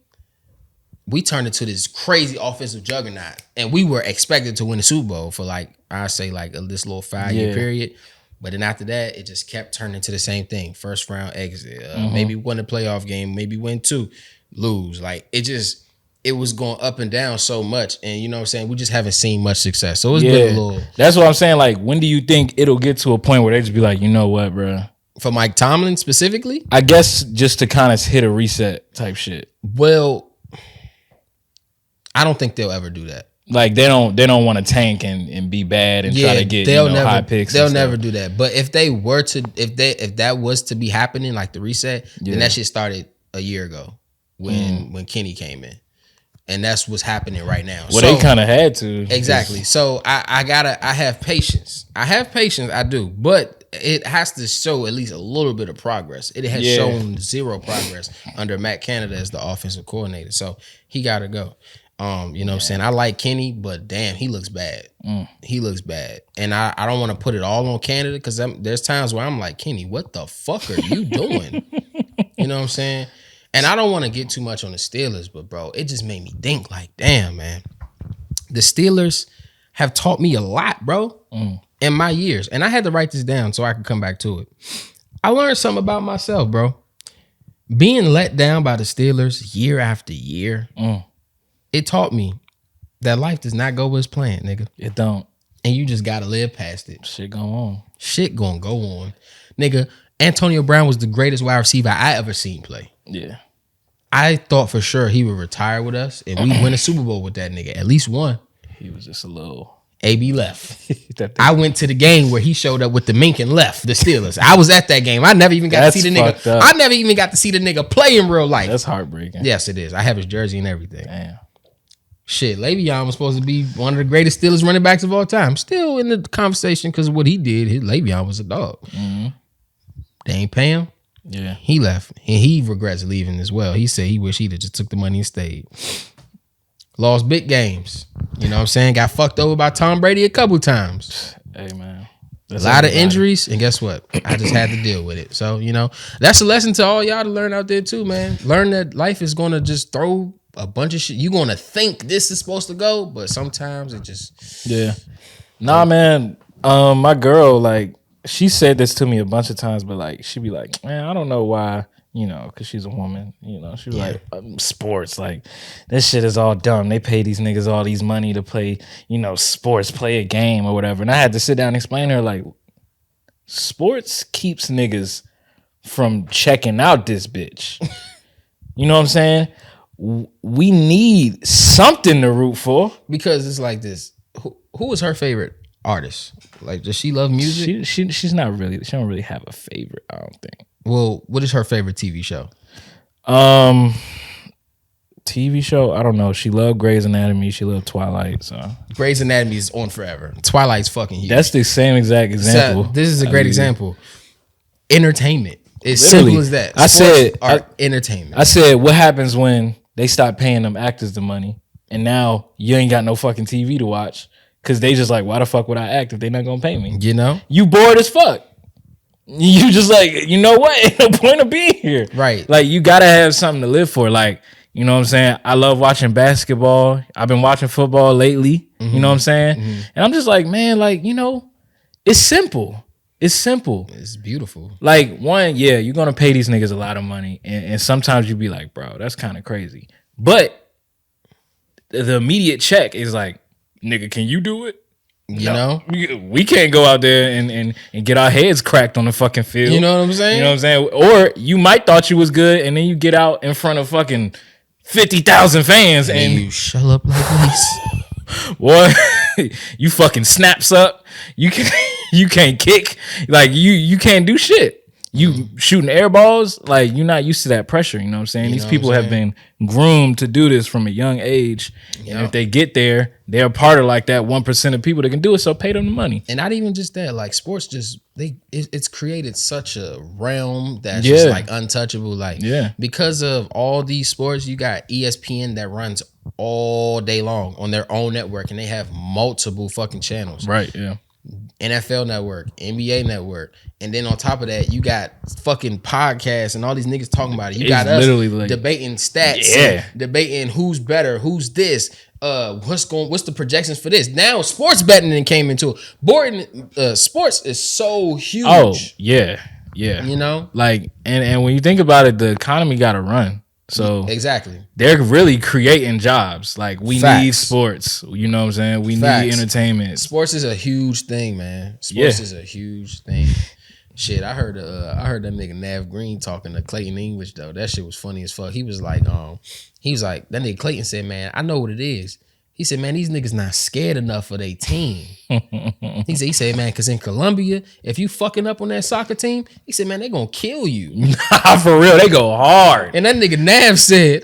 we turned into this crazy offensive juggernaut. And we were expected to win the Super Bowl for this little 5-year period. But then after that, it just kept turning into the same thing. First round exit. Maybe win a playoff game, maybe win 2, lose. Like, it was going up and down so much. And you know what I'm saying? We just haven't seen much success. So it's been a little. That's what I'm saying. Like, when do you think it'll get to a point where they just be like, you know what, bro? For Mike Tomlin specifically? I guess just to kind of hit a reset type shit. Well, I don't think they'll ever do that. Like, they don't want to tank and be bad and try to get high picks. They'll never do that. But if they were to, if that was to be happening, like the reset, then that shit started a year ago when Kenny came in, and that's what's happening right now. Well, they kind of had to. Exactly. So I have patience. I do, but it has to show at least a little bit of progress. It has shown zero progress under Matt Canada as the offensive coordinator. So he got to go. You know what I'm saying? I like Kenny, but damn, he looks bad. He looks bad. And I don't want to put it all on Canada because there's times where I'm like, Kenny, what the fuck are you doing? You know what I'm saying? And I don't want to get too much on the Steelers, but bro, it just made me think like, damn, man. The Steelers have taught me a lot, bro, in my years. And I had to write this down so I could come back to it. I learned something about myself, bro. Being let down by the Steelers year after year, it taught me that life does not go as planned, nigga. It don't. And you just gotta live past it. Shit go on. Shit gonna go on. Nigga, Antonio Brown was the greatest wide receiver I ever seen play. Yeah. I thought for sure he would retire with us and we win a Super Bowl with that nigga. At least one. He was just a little. AB left. I went to the game where he showed up with the mink and left the Steelers. I was at that game. I never even got to see the nigga. Up. I never even got to see the nigga play in real life. That's heartbreaking. Yes, it is. I have his jersey and everything. Damn. Shit, Le'Veon was supposed to be one of the greatest Steelers running backs of all time. Still in the conversation because of what he did. Le'Veon was a dog. They ain't pay him. Yeah. He left. And he regrets leaving as well. He said he wish he'd have just took the money and stayed. Lost big games. You know what I'm saying? Got fucked over by Tom Brady a couple times. Hey, man. A lot of injuries. And guess what? I just had to deal with it. So, you know, that's a lesson to all y'all to learn out there too, man. Learn that life is going to just throw a bunch of shit. You're going to think this is supposed to go, but sometimes it just... Yeah. Nah, man. My girl, like, she said this to me a bunch of times, but like, she be like, man, I don't know why, you know, because she's a woman, you know, she was like, sports, like, this shit is all dumb. They pay these niggas all these money to play, you know, sports, play a game or whatever. And I had to sit down and explain to her, like, sports keeps niggas from checking out this bitch. You know what I'm saying? We need something to root for. Because it's like this. Who is her favorite artist? Like, does she love music? She's not really. She don't really have a favorite. I don't think. Well, what is her favorite TV show? TV show. I don't know. She loved Grey's Anatomy. She loved Twilight. So Grey's Anatomy is on forever. Twilight's fucking huge. That's the same exact example. So, this is a great example. Entertainment. It's Literally, simple as that. I said entertainment. I said, what happens when they stop paying them actors the money, and now you ain't got no fucking TV to watch because they just like, why the fuck would I act if they not gonna pay me? You know, you bored as fuck. You just like, you know what? Ain't no point of being here. Right. Like, you gotta have something to live for. Like, you know what I'm saying? I love watching basketball. I've been watching football lately. You know what I'm saying? And I'm just like, man, like, you know, it's simple. It's simple. It's beautiful. Like, one, yeah, you're gonna pay these niggas a lot of money, and sometimes you be like, bro, that's kind of crazy. But the immediate check is like, nigga, can you do it? You know, we can't go out there and get our heads cracked on the fucking field. You know what I'm saying? You know what I'm saying? Or you might thought you was good, and then you get out in front of fucking 50,000 fans, and you shut up like this. What? You fucking snaps up. You can't kick. Like, you can't do shit. You shooting air balls, like you're not used to that pressure. You know what I'm saying? These people have been groomed to do this from a young age. Yep. And if they get there, they're a part of like that 1% of people that can do it. So pay them the money. And not even just that, like sports it's created such a realm that's just like untouchable. Like because of all these sports, you got ESPN that runs all day long on their own network, and they have multiple fucking channels. Right, yeah. NFL network, NBA network, and then on top of that, you got fucking podcasts and all these niggas talking about it. You got us like, debating stats, debating who's better, who's this, what's the projections for this. Now sports betting then came into it. Sports is so huge. Oh yeah. You know, like and when you think about it, the economy got to run. So exactly, they're really creating jobs. Like we need sports. You know what I'm saying? We need entertainment. Sports is a huge thing, man. Sports is a huge thing. Shit, I heard that nigga Nav Green talking to Clayton English though. That shit was funny as fuck. He was like, that nigga Clayton said, man, I know what it is. He said, man, these niggas not scared enough of their team. He said, man, because in Colombia, if you fucking up on that soccer team, he said, man, they gonna kill you. Nah, for real, they go hard. And that nigga Nav said,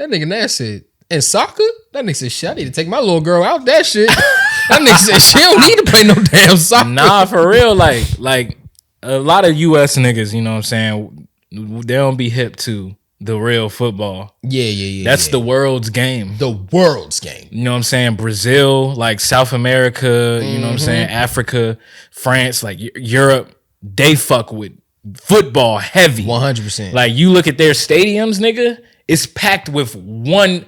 in soccer? That nigga said, shit, I need to take my little girl out that shit. That nigga said, she don't need to play no damn soccer. Nah, for real, like a lot of US niggas, you know what I'm saying, they don't be hip to the real football. Yeah. That's the world's game. The world's game. You know what I'm saying? Brazil, like South America, you know what I'm saying? Africa, France, like Europe, they fuck with football heavy. 100%. Like you look at their stadiums, nigga, it's packed with one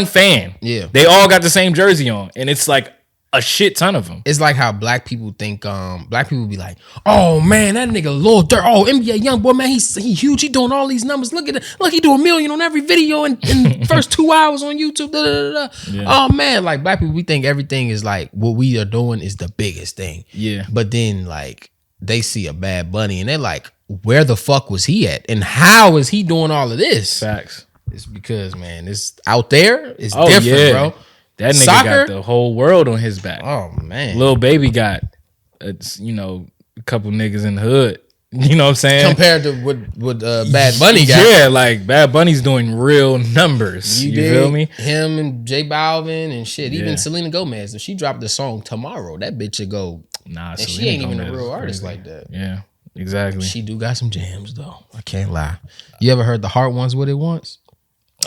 fan. Yeah. They all got the same jersey on, and it's like a shit ton of them. It's like how black people think. Black people be like, "Oh man, that nigga Lil Durk. Oh, NBA young boy, man, he huge. He doing all these numbers. Look at it. Look, he do 1 million on every video in the first 2 hours on YouTube. Da, da, da, da. Yeah. Oh man, like black people, we think everything is like what we are doing is the biggest thing. Yeah. But then like they see a Bad Bunny and they're like, where the fuck was he at? And how is he doing all of this? Facts. It's because man, it's out there. It's different, bro. That nigga got the whole world on his back. Oh man, Lil Baby got, a couple niggas in the hood. You know what I'm saying? Compared to what Bad Bunny got. Yeah, like Bad Bunny's doing real numbers. You feel me? Him and J Balvin and shit. Even Selena Gomez. If she dropped the song tomorrow, that bitch would go. Nah, and she ain't even a real artist like that. Yeah, exactly. She do got some jams though. I can't lie. You ever heard the Heart Ones What It Wants?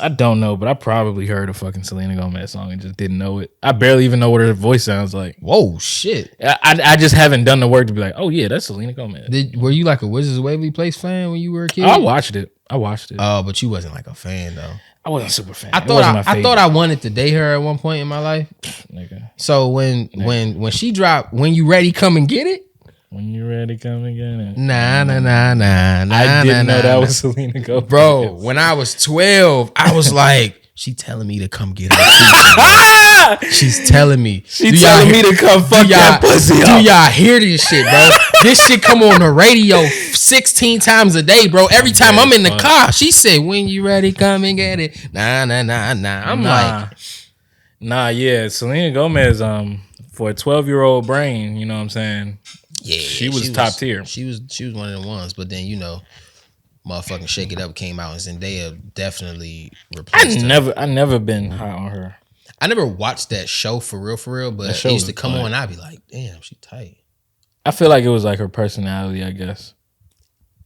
I don't know, but I probably heard a fucking Selena Gomez song and just didn't know it. I barely even know what her voice sounds like. Whoa, shit. I just haven't done the work to be like, oh yeah, that's Selena Gomez. Were you like a Wizards of Waverly Place fan when you were a kid? I watched it. Oh, but you wasn't like a fan though. I wasn't a super fan. I thought I wanted to date her at one point in my life. Nigga. So when she dropped When You Ready, Come and Get It. When you ready, come and get it. Nah. I didn't know that was Selena Gomez. Bro, when I was 12, I was like, she telling me to come get her. She's telling me. She's telling me to come fuck that pussy up. Do y'all hear this shit, bro? This shit come on the radio 16 times a day, bro. Every time I'm in the car, she said, when you ready, come and get it. Nah. I'm like. Nah, yeah. Selena Gomez, for a 12-year-old brain, you know what I'm saying? Yeah, she was top tier. She was one of the ones, but then motherfucking Shake It Up came out and Zendaya definitely replaced her. I never been high on her. I never watched that show for real, but it used to come on and I'd be like, damn, she tight. I feel like it was like her personality, I guess.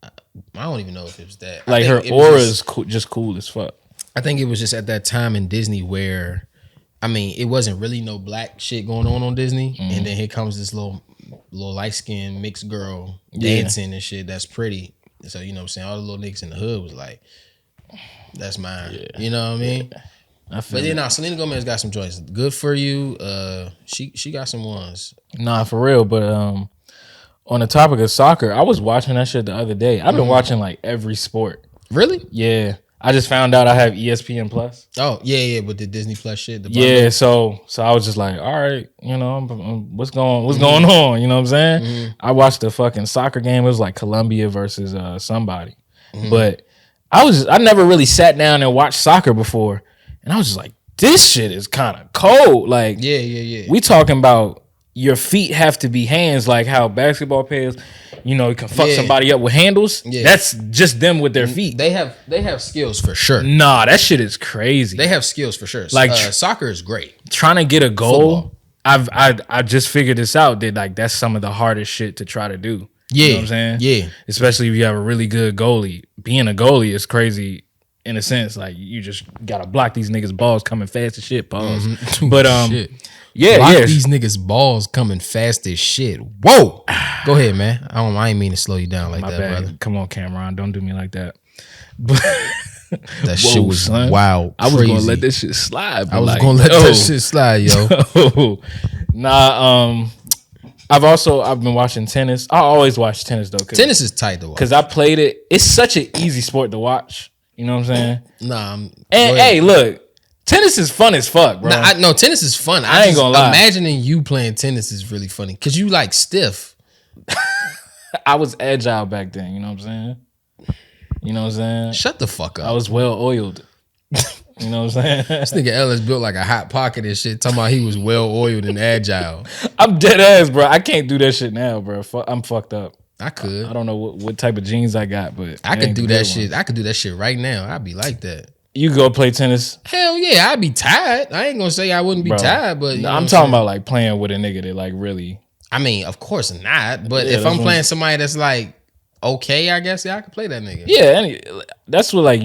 I don't even know if it was that. Like her aura is just cool as fuck. I think it was just at that time in Disney where, I mean, it wasn't really no black shit going on Disney, and then here comes this little light-skinned mixed girl dancing and shit that's pretty. So, you know what I'm saying? All the little niggas in the hood was like, that's mine. Yeah. You know what I mean? Yeah. But then Selena Gomez got some joints. Good for you. She got some ones. Nah, for real. But on the topic of soccer, I was watching that shit the other day. I've been watching like every sport. Really? Yeah. I just found out I have ESPN Plus. Oh, yeah, with the Disney Plus shit. Yeah, so I was just like, all right, what's going on? You know what I'm saying? Mm-hmm. I watched the fucking soccer game. It was like Colombia versus somebody. Mm-hmm. But I never really sat down and watched soccer before. And I was just like, this shit is kind of cold. Like, yeah. We talking about your feet have to be hands, like how basketball players, you know, can fuck somebody up with handles. Yeah. That's just them with their feet. They have skills for sure. Nah, that shit is crazy. They have skills for sure. Like soccer is great. Trying to get a goal. Football. I just figured this out that like that's some of the hardest shit to try to do. Yeah. You know what I'm saying? Yeah. Especially if you have a really good goalie. Being a goalie is crazy in a sense. Like you just gotta block these niggas' balls coming fast as shit. Pause. Mm-hmm. But shit. Block these niggas' balls coming fast as shit. Whoa. Go ahead, man. I ain't mean to slow you down like that, brother. Come on, Cameron. Don't do me like that. But that shit was wild. I was gonna let this shit slide. I was gonna let that shit slide, yo. Nah, I've been watching tennis. I always watch tennis though. Tennis is tight to watch. Because I played it. It's such an easy sport to watch. You know what I'm saying? Nah. And hey, look, tennis is fun as fuck, bro. No, tennis is fun. I ain't gonna lie. Imagining you playing tennis is really funny because you like stiff. I was agile back then. You know what I'm saying? You know what I'm saying? Shut the fuck up. I was well oiled. You know what I'm saying? This nigga Ellis built like a hot pocket and shit. Talking about he was well oiled and agile. I'm dead ass, bro. I can't do that shit now, bro. I'm fucked up. I could. I don't know what type of genes I got, but I could do that shit. I could do that shit right now. I'd be like that. You go play tennis? Hell yeah, I'd be tired. I ain't gonna say I wouldn't be tired, but I'm talking about like playing with a nigga that like really. I mean, of course not. But if I'm playing somebody that's like okay, I guess I could play that nigga. Yeah, that's what like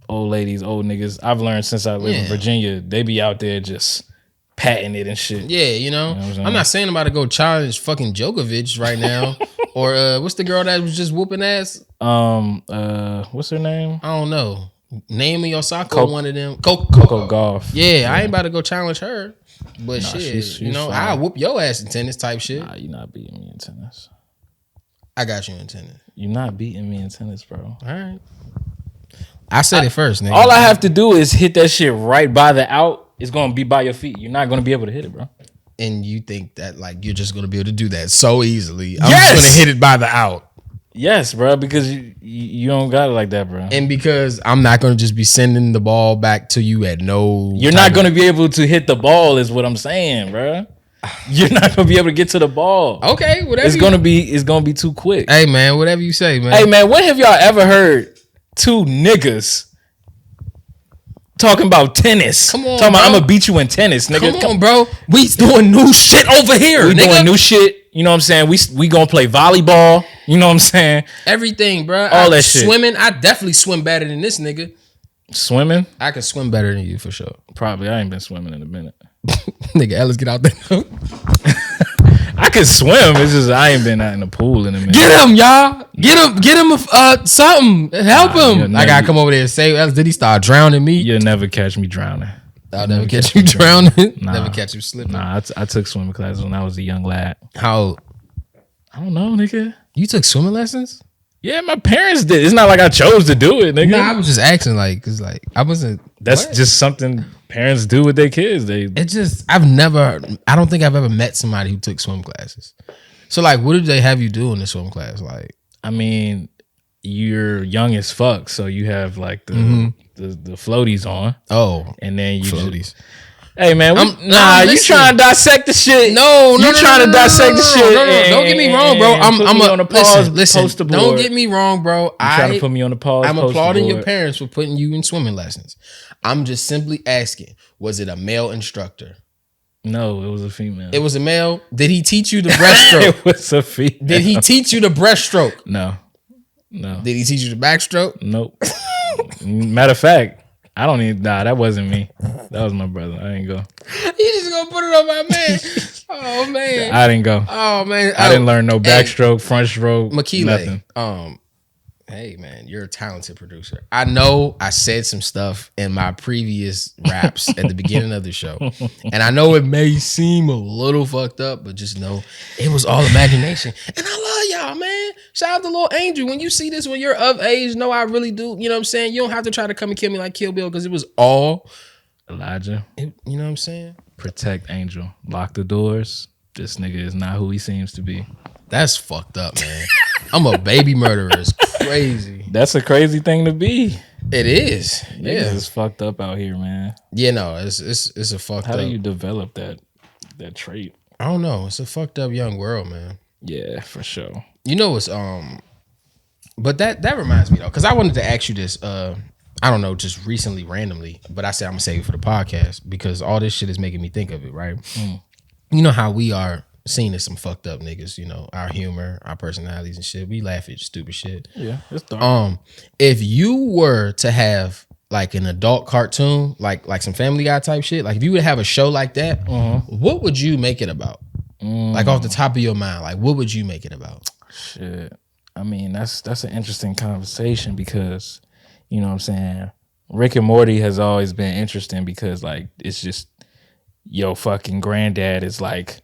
old ladies, old niggas. I've learned since I live in Virginia, they be out there just patting it and shit. Yeah, you know I'm not saying I'm about to go challenge fucking Djokovic right now, or what's the girl that was just whooping ass? What's her name? I don't know. Name me Osaka, one of them. Coco Golf. Yeah, I ain't about to go challenge her. But shit, she's I'll whoop your ass in tennis type shit. Nah, you're not beating me in tennis. I got you in tennis. You're not beating me in tennis, bro. All right. I said it first, nigga. All I have to do is hit that shit right by the out. It's gonna be by your feet. You're not gonna be able to hit it, bro. And you think that like you're just gonna be able to do that so easily? I'm just gonna hit it by the out. Yes, bro, because you don't got it like that, bro. And because I'm not going to just be sending the ball back to you at no... You're not going to be able to hit the ball is what I'm saying, bro. You're not going to be able to get to the ball. Okay, whatever. It's going to be too quick. Hey, man, whatever you say, man. Hey, man, when have y'all ever heard two niggas talking about tennis? Come on, talking about, I'm going to beat you in tennis, nigga. Come on, bro. We doing new shit over here, We doing new shit. You know what I'm saying? We gonna play volleyball. You know what I'm saying? Everything, bro. All that shit. Swimming, I definitely swim better than this nigga. Swimming? I can swim better than you for sure. Probably. I ain't been swimming in a minute. Nigga, Ellis, get out there. I can swim. It's just I ain't been out in the pool in a minute. Get him, y'all. Get him something. Help him. I gotta come over there and say, Ellis, did he start drowning me? You'll never catch me drowning. I'll never catch you drowning. Never catch you slipping. Nah, I took swimming classes when I was a young lad. How old? I don't know, nigga. You took swimming lessons? Yeah, my parents did. It's not like I chose to do it, nigga. Nah, I was just asking, like, cause like I wasn't. That's just something parents do with their kids. I don't think I've ever met somebody who took swim classes. So like, what did they have you do in the swim class? Like, I mean, you're young as fuck, so you have like the floaties on. Oh, and then you floaties. Hey man, you trying to dissect the shit? No, you trying to dissect the shit? No, don't get me wrong, bro. I'm on the pause. Listen, don't get me wrong, bro. Trying to put me on the pause. I'm applauding your parents for putting you in swimming lessons. I'm just simply asking: was it a male instructor? No, it was a female. It was a male. Did he teach you the breaststroke? It was a female. Did he teach you the breaststroke? No. Did he teach you the backstroke? Nope. Matter of fact, I don't even. Nah, that wasn't me. That was my brother. I didn't go. You just gonna put it on my man. Oh man. I didn't go. Oh man. I didn't learn no backstroke, front stroke, MEKILE. Nothing. Hey man, you're a talented producer. I know I said some stuff in my previous raps at the beginning of the show, and I know it may seem a little fucked up, but just know it was all imagination. And I love y'all, man. Shout out to Lil Angel. When you see this, when you're of age, no, I really do. You know what I'm saying? You don't have to try to come and kill me like Kill Bill because it was all Elijah. You know what I'm saying? Protect Angel. Lock the doors. This nigga is not who he seems to be. That's fucked up, man. I'm a baby murderer. It's crazy. That's a crazy thing to be. It is. Yeah, it's fucked up out here, man. Yeah, no, it's a fucked up. How do you develop that trait? I don't know. It's a fucked up young world, man. Yeah, for sure. You know it's but that reminds me though, because I wanted to ask you this. I don't know, just recently, randomly, but I said I'm gonna save it for the podcast because all this shit is making me think of it. Right? You know how we are seen as some fucked up niggas. You know our humor, our personalities and shit. We laugh at stupid shit. Yeah, it's dark. If you were to have like an adult cartoon, like some Family Guy type shit, like if you would have a show like that, what would you make it about? Like off the top of your mind, like what would you make it about? Shit. I mean, that's an interesting conversation because, you know what I'm saying, Rick and Morty has always been interesting because like it's just yo fucking granddad is like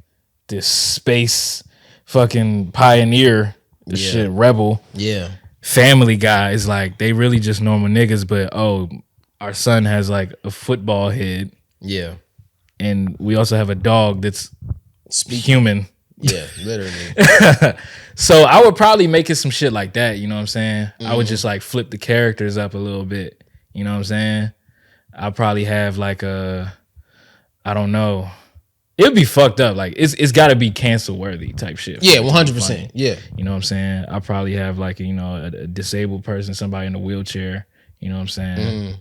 this space fucking pioneer, this shit rebel. Yeah. Family Guy is like they really just normal niggas, but our son has like a football head. Yeah. And we also have a dog that's human. Yeah, literally. So I would probably make it some shit like that, you know what I'm saying? I would just like flip the characters up a little bit, you know what I'm saying? I'll probably have like I don't know. It'd be fucked up. Like it's got to be cancel worthy type shit. Yeah, 100%. Yeah. You know what I'm saying? I'll probably have like, you know, a disabled person, somebody in a wheelchair, you know what I'm saying?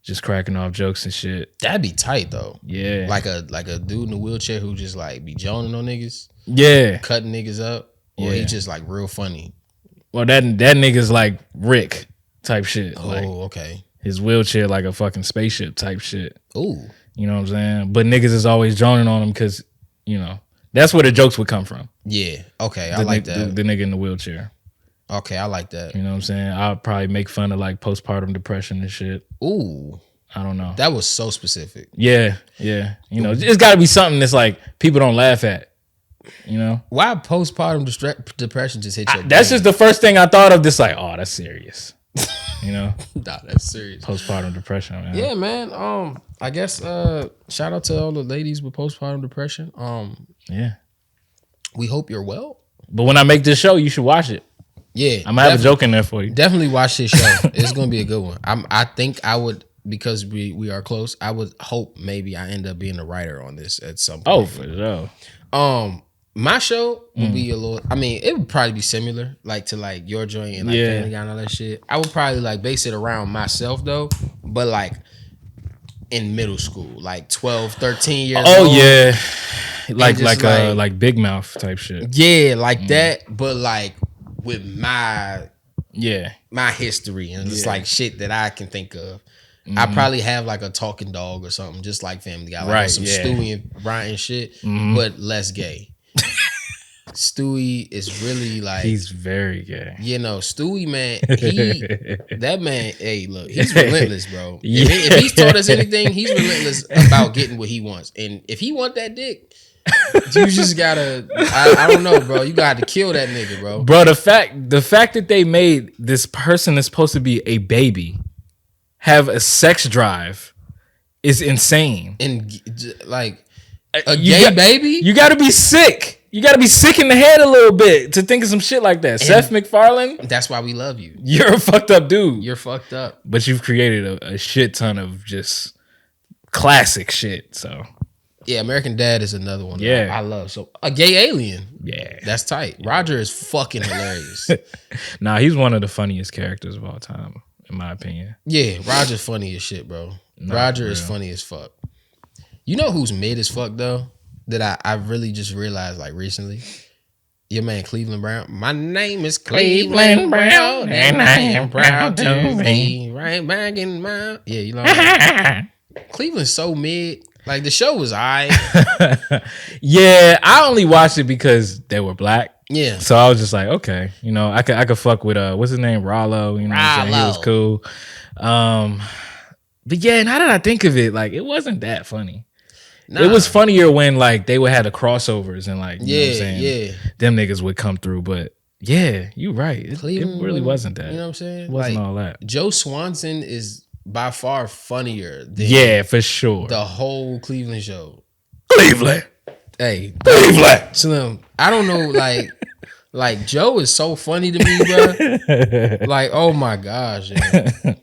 Just cracking off jokes and shit. That'd be tight though. Yeah. Like a dude in a wheelchair who just like be joning on niggas. Yeah. Cutting niggas up. Or he just like real funny. Well, that nigga's like Rick type shit. Oh, like, okay. His wheelchair like a fucking spaceship type shit. Ooh. You know what I'm saying? But niggas is always joning on him because, you know, that's where the jokes would come from. Yeah. Okay. I like that. The nigga in the wheelchair. Okay. I like that. You know what I'm saying? I'll probably make fun of like postpartum depression and shit. Ooh. I don't know. That was so specific. Yeah. Yeah. You know, it's got to be something that's like people don't laugh at. You know? Why postpartum depression just hit your That's just the first thing I thought of. This like, oh, that's serious. You know? Nah, that's serious. Postpartum depression, man. Yeah, man. I guess shout out to all the ladies with postpartum depression. Yeah. We hope you're well. But when I make this show, you should watch it. Yeah. I'm gonna have a joke in there for you. Definitely watch this show. It's gonna be a good one. I think I would, because we are close, I would hope maybe I end up being a writer on this at some point. Oh, for sure. My show would be a little, I mean, it would probably be similar, like to like your joint and like Family Guy and all that shit. I would probably like base it around myself though, but like in middle school, like 12, 13 years old. Oh yeah. Like Big Mouth type shit. Yeah, like that, but like with my history and it's like shit that I can think of. I probably have like a talking dog or something, just like Family Guy, like some Stewie and Brian shit, but less gay. Stewie is really like, he's very gay. You know, Stewie, man, that man, hey, look, he's relentless, bro. If he's taught us anything, he's relentless about getting what he wants. And if he want that dick, you just gotta, I don't know, bro. You gotta kill that nigga, bro. Bro, the fact that they made this person that's supposed to be a baby have a sex drive is insane. And like a gay baby? You gotta be sick. You gotta be sick in the head a little bit to think of some shit like that. And Seth MacFarlane, that's why we love you. You're a fucked up dude. You're fucked up. But you've created a shit ton of just classic shit. So yeah, American Dad is another one. Yeah, I love. So a gay alien. Yeah, that's tight. Roger is fucking hilarious. Nah, he's one of the funniest characters of all time, in my opinion. Yeah, Roger's funny as shit, bro. Roger is funny as fuck. You know who's mid as fuck though? That I really just realized like recently? Your man Cleveland Brown. My name is Cleveland Brown, and I am proud to be right back in my... Yeah, you know what I mean? Cleveland's so mid. Like the show was alright. Yeah, I only watched it because they were black. Yeah. So I was just like, okay, you know, I could fuck with what's his name? Rollo. You know what I'm saying? He was cool. But yeah, now that I think of it, like it wasn't that funny. Nah. It was funnier when like they would have the crossovers and like, you know what I'm saying? Them niggas would come through, but yeah, you're right. It really wasn't that. You know what I'm saying? It wasn't like, all that. Joe Swanson is by far funnier than for sure. The whole Cleveland show. Cleveland. Hey, Cleveland. Slim. I don't know, like Joe is so funny to me, bro. Like, oh my gosh. Man.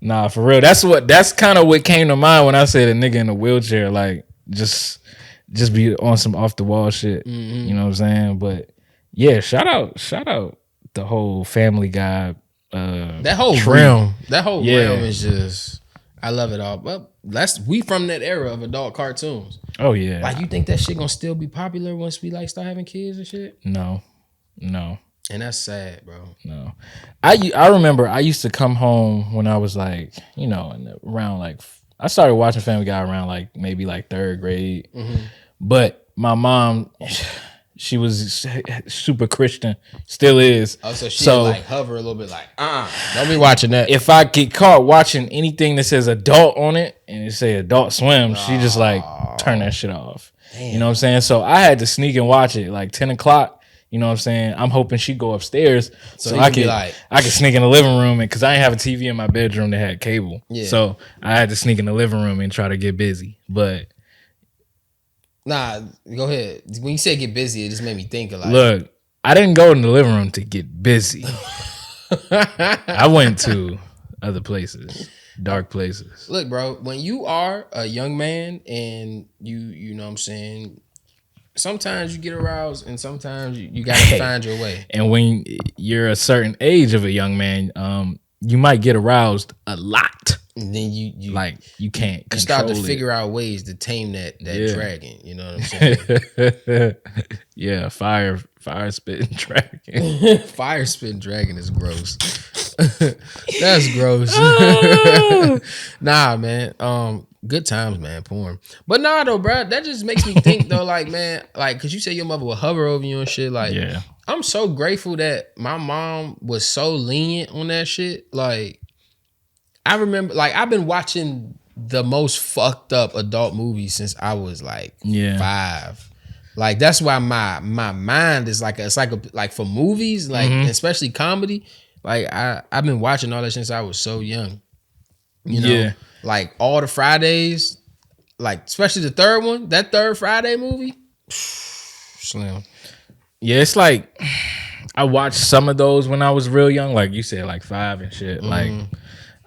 Nah, for real. That's kind of what came to mind when I said a nigga in a wheelchair. Like, just just be on some off the wall shit. You know what I'm saying? But yeah, shout out the whole Family Guy. That whole realm is just, I love it all. Well, we from that era of adult cartoons. Oh yeah. Like, you think that shit gonna still be popular once we like start having kids and shit? No. And that's sad, bro. No. I remember I used to come home when I was like, you know, around like, I started watching Family Guy around like maybe like third grade. But my mom, she was super Christian, still is. Oh, so she like hover a little bit like, don't be watching that. If I get caught watching anything that says adult on it and it say Adult Swim, she just like turn that shit off. Damn. You know what I'm saying? So I had to sneak and watch it like 10 o'clock. You know what I'm saying? I'm hoping she go upstairs so I can sneak in the living room, and because I didn't have a TV in my bedroom that had cable. Yeah. So I had to sneak in the living room and try to get busy. But nah, go ahead. When you say get busy, it just made me think of like, look, I didn't go in the living room to get busy. I went to other places, dark places. Look, bro, when you are a young man and you know what I'm saying, sometimes you get aroused and sometimes you gotta find your way. And when you're a certain age of a young man, you might get aroused a lot. And then you like you can't you start to figure out ways to tame that dragon. You know what I'm saying? Yeah, fire spitting dragon. Fire spitting dragon is gross. That's gross. Nah, man. Good times, man. Porn. But nah, though, bro. That just makes me think, though, like, man, like, cause you say your mother will hover over you and shit. Like, yeah. I'm so grateful that my mom was so lenient on that shit. Like, I remember, like, I've been watching the most fucked up adult movies since I was like 5. Like, that's why my mind is like like for movies, like especially comedy. Like, I've been watching all that since I was so young. You know, like all the Fridays, like especially the third one, that third Friday movie, slim. Yeah, it's like I watched some of those when I was real young, like you said, like 5 and shit. Like,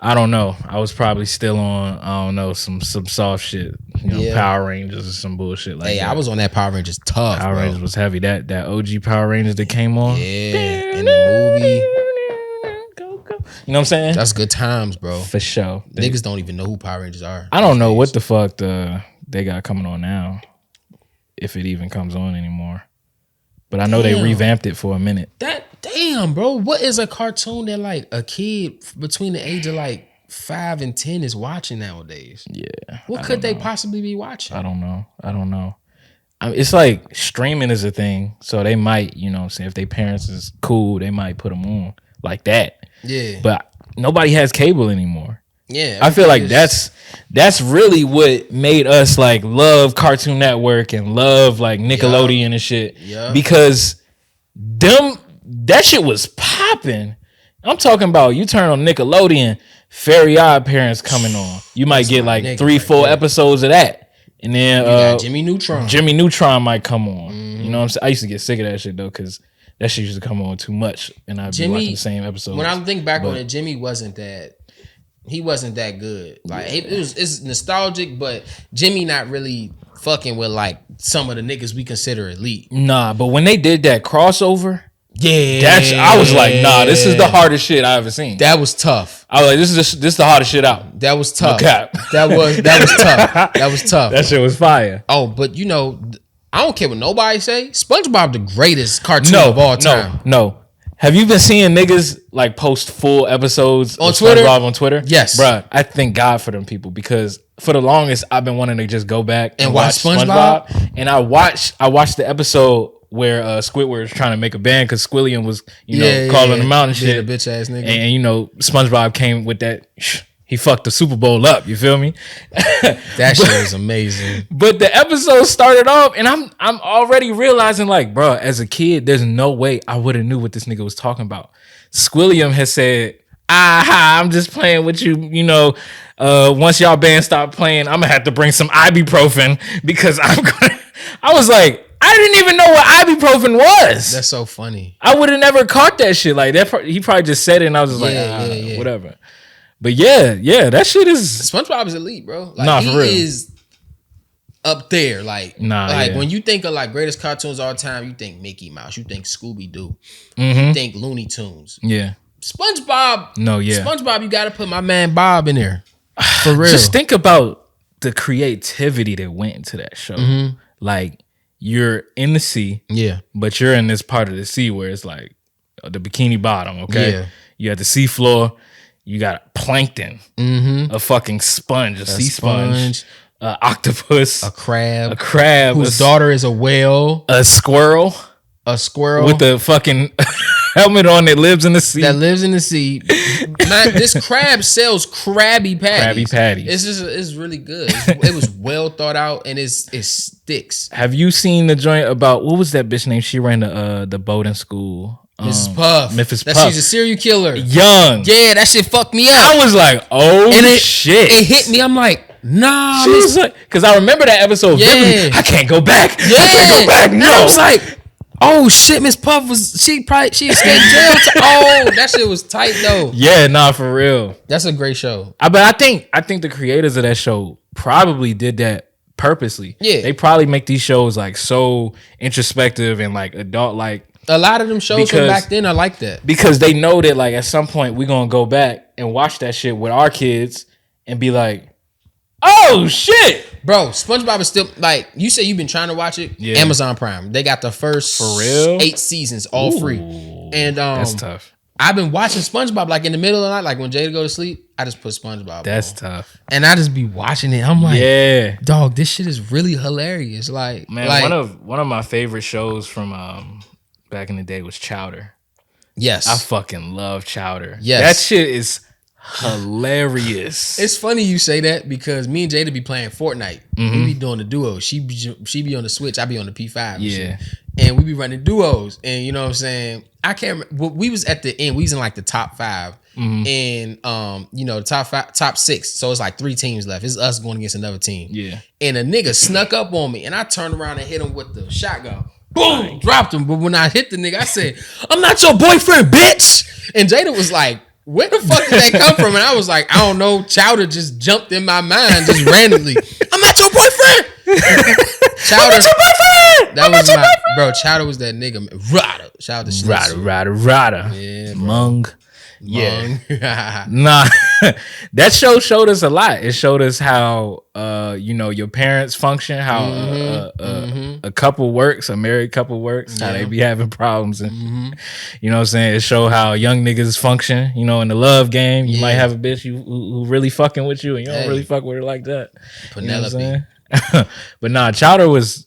I don't know, I was probably still on, I don't know, some soft shit, you know, Power Rangers or some bullshit like that. I was on that Power Rangers tough. Power Rangers was heavy. That OG Power Rangers that came on, in the movie. You know what I'm saying? That's good times, bro. For sure. Niggas don't even know who Power Rangers are. I don't know what the fuck they got coming on now, if it even comes on anymore. But I know they revamped it for a minute. Damn, bro. What is a cartoon that like a kid between the age of like 5 and 10 is watching nowadays? Yeah. What could they possibly be watching? I don't know. It's like streaming is a thing, so they might, you know what I'm saying, if their parents is cool, they might put them on like that. Yeah. But nobody has cable anymore. Yeah. I feel like that's really what made us like love Cartoon Network and love like Nickelodeon and shit. Yeah. Because that shit was popping. I'm talking about you turn on Nickelodeon, Fairy Odd Parents coming on. You might get like 3-4 episodes of that. And then Jimmy Neutron. Jimmy Neutron might come on. You know what I'm saying? I used to get sick of that shit though, because that shit used to come on too much, and I'd be watching the same episode. When I think back on it, Jimmy wasn't that good. Like it's nostalgic, but Jimmy not really fucking with like some of the niggas we consider elite. Nah, but when they did that crossover, I was like, nah, this is the hardest shit I ever seen. That was tough. I was like, this is the hardest shit out. That was tough. No cap. That was tough. That was tough. That shit was fire. Oh, but you know, I don't care what nobody say. SpongeBob the greatest cartoon of all time. No. Have you been seeing niggas like post full episodes on Twitter? SpongeBob on Twitter? Yes. Bruh, I thank God for them people, because for the longest I've been wanting to just go back and watch SpongeBob. And I watched the episode where Squidward was trying to make a band because Squilliam was, calling him out and shit. A bitch ass nigga. And you know, SpongeBob came with that. He fucked the Super Bowl up. You feel me? That shit is amazing. But the episode started off, and I'm already realizing, like, bro, as a kid, there's no way I would have knew what this nigga was talking about. Squilliam has said, I'm just playing with you. You know, once y'all band stop playing, I'm gonna have to bring some ibuprofen because I'm gonna. I was like, I didn't even know what ibuprofen was. That's so funny. I would have never caught that shit. Like that, he probably just said it, and I was just whatever. But yeah, that shit is. SpongeBob is elite, bro. Like, nah, for real. up there. Like yeah. when you think of like greatest cartoons of all time, you think Mickey Mouse, you think Scooby Doo, Mm-hmm. you think Looney Tunes. Yeah. SpongeBob. No, yeah. SpongeBob, you gotta put my man Bob in there. For real. Just think about the creativity that went into that show. Mm-hmm. Like, you're in the sea, Yeah. but you're in this part of the sea where it's like the Bikini Bottom, okay? Yeah. You have the sea floor, you got plankton, a fucking sponge, a sea sponge, octopus, A crab. a Whose daughter is a whale. a squirrel with a fucking helmet on that lives in the sea. That lives in the sea. Man, this crab sells Krabby Patties. Krabby Patties. It's really good. It was well thought out and it sticks. Have you seen the joint about, what was that bitch name? She ran the boat in school. Mrs. Puff. Mrs. That Puff. she's a serial killer. Young. Yeah, that shit fucked me up. I was like, oh And shit. It hit me. I'm like, nah. She was like, because I remember that episode. Yeah. Vividly. I can't go back. Yeah. I can't go back. And No. I was like, oh shit, Miss Puff she escaped jail. Oh, that shit was tight though. Yeah, nah, for real. That's a great show. But I think the creators of that show probably did that purposely. Yeah. They probably make these shows like so introspective and like adult like, A lot of them shows from back then are like that. because they know that like at some point we're gonna go back and watch that shit with our kids and be like, oh shit. Bro, SpongeBob is still like, you say you've been trying to watch it. Yeah. Amazon Prime. They got the first For real? 8 seasons all free. And That's tough. I've been watching SpongeBob like in the middle of the night, like when Jada go to sleep, I just put SpongeBob That's on. tough. And I just be watching it. I'm like, Yeah. dog, this shit is really hilarious. Like, Man, like, one of my favorite shows from back in the day was Chowder. yes. I fucking love Chowder. Yes. That shit is hilarious. It's funny you say that because me and Jada be playing Fortnite. We be doing the duo. She be on the Switch. I be on the P5. and Yeah. shit. And we be running duos. And you know what I'm saying? I can't remember. We was at the end. We was in like the top 5. And you know, the top 6. So it's like 3 teams left. It's us going against another team. Yeah. And a nigga snuck up on me. And I turned around and hit him with the shotgun. Boom! Dropped him. But when I hit the nigga, I said, I'm not your boyfriend, bitch! And Jada was like, where the fuck did that come from? And I was like, I don't know. Chowder just jumped in my mind just randomly. I'm not your boyfriend. Chowder. I'm not your boyfriend. That was my bro. Chowder was that nigga. Rada. Shout out to Schnitzel. Rada. Yeah, bro. Mung. Yeah. Mung. Nah. That show showed us a lot. It showed us how you know, your parents function, how a couple works, a married couple works, how they be having problems, and you know what I'm saying? It showed how young niggas function, you know, in the love game. You might have a bitch who really fucking with you and you don't really fuck with her like that. Penelope. You know what I'm saying? But nah, Chowder was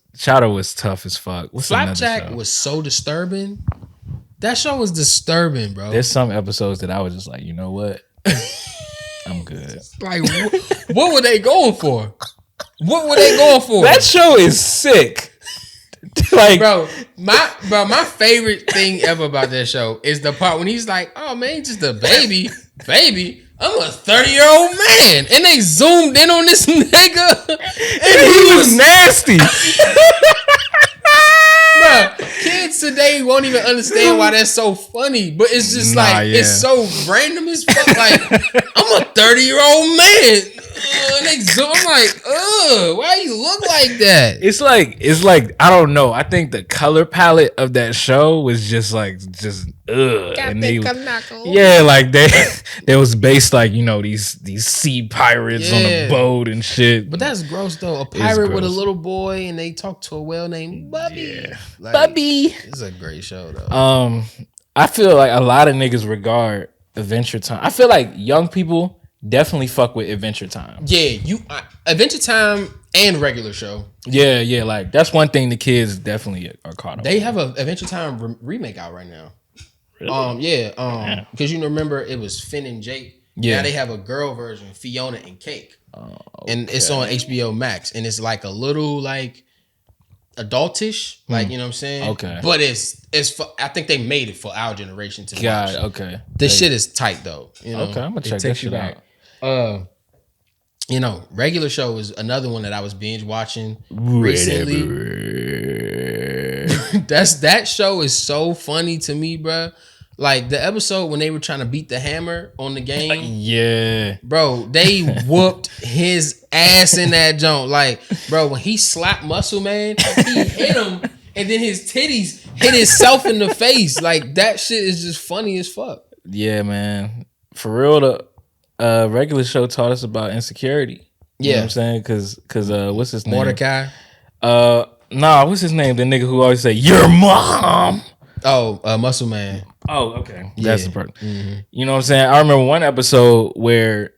tough as fuck. What's another Flapjack show? was so disturbing. That show was disturbing, bro. There's some episodes that I was just like, you know what? I'm good. Like, what were they going for? What were they going for? That show is sick. Like, bro, my favorite thing ever about that show is the part when he's like, "Oh man, he's just a baby, baby. I'm a 30-year-old man," and they zoomed in on this nigga, and he was nasty. Bruh, kids today won't even understand why that's so funny, but it's just it's so random as fuck. Like, I'm a 30-year-old man. And they zoom. I'm like, why you look like that? It's like I don't know. I think the color palette of that show was just and they, like they was based like, you know, these sea pirates on a boat and shit. But that's gross though. A pirate with a little boy and they talk to a whale named Bubby. Yeah. Like, Bubby. It's a great show though. I feel like a lot of niggas regard Adventure Time. I feel like young people definitely fuck with Adventure Time. Yeah, Adventure Time and regular show. Yeah, like that's one thing the kids definitely are caught up. They have a Adventure Time remake out right now. Really? Because you remember it was Finn and Jake. Yeah. Now they have a girl version, Fiona and Cake. Oh, okay. And it's on HBO Max, and it's like a little like adultish, like, you know what I'm saying? Okay. But it's for, I think they made it for our generation to watch. Okay. This shit is tight though. You know? Okay, I'm gonna check that shit out. You know, regular show is another one that I was binge watching recently. That show is so funny to me, bro. Like the episode when they were trying to beat the hammer on the game. Yeah. Bro, they whooped his ass in that joint. Like, bro, when he slapped Muscle Man, he hit him and then his titties hit himself in the face. Like, that shit is just funny as fuck. Yeah, man. For real, the regular show taught us about insecurity. You know what I'm saying? Cause what's his name? Mordecai? Nah, what's his name? The nigga who always say, your mom. Oh, Muscle Man. Oh, okay. Yeah. That's the part. Mm-hmm. You know what I'm saying? I remember one episode where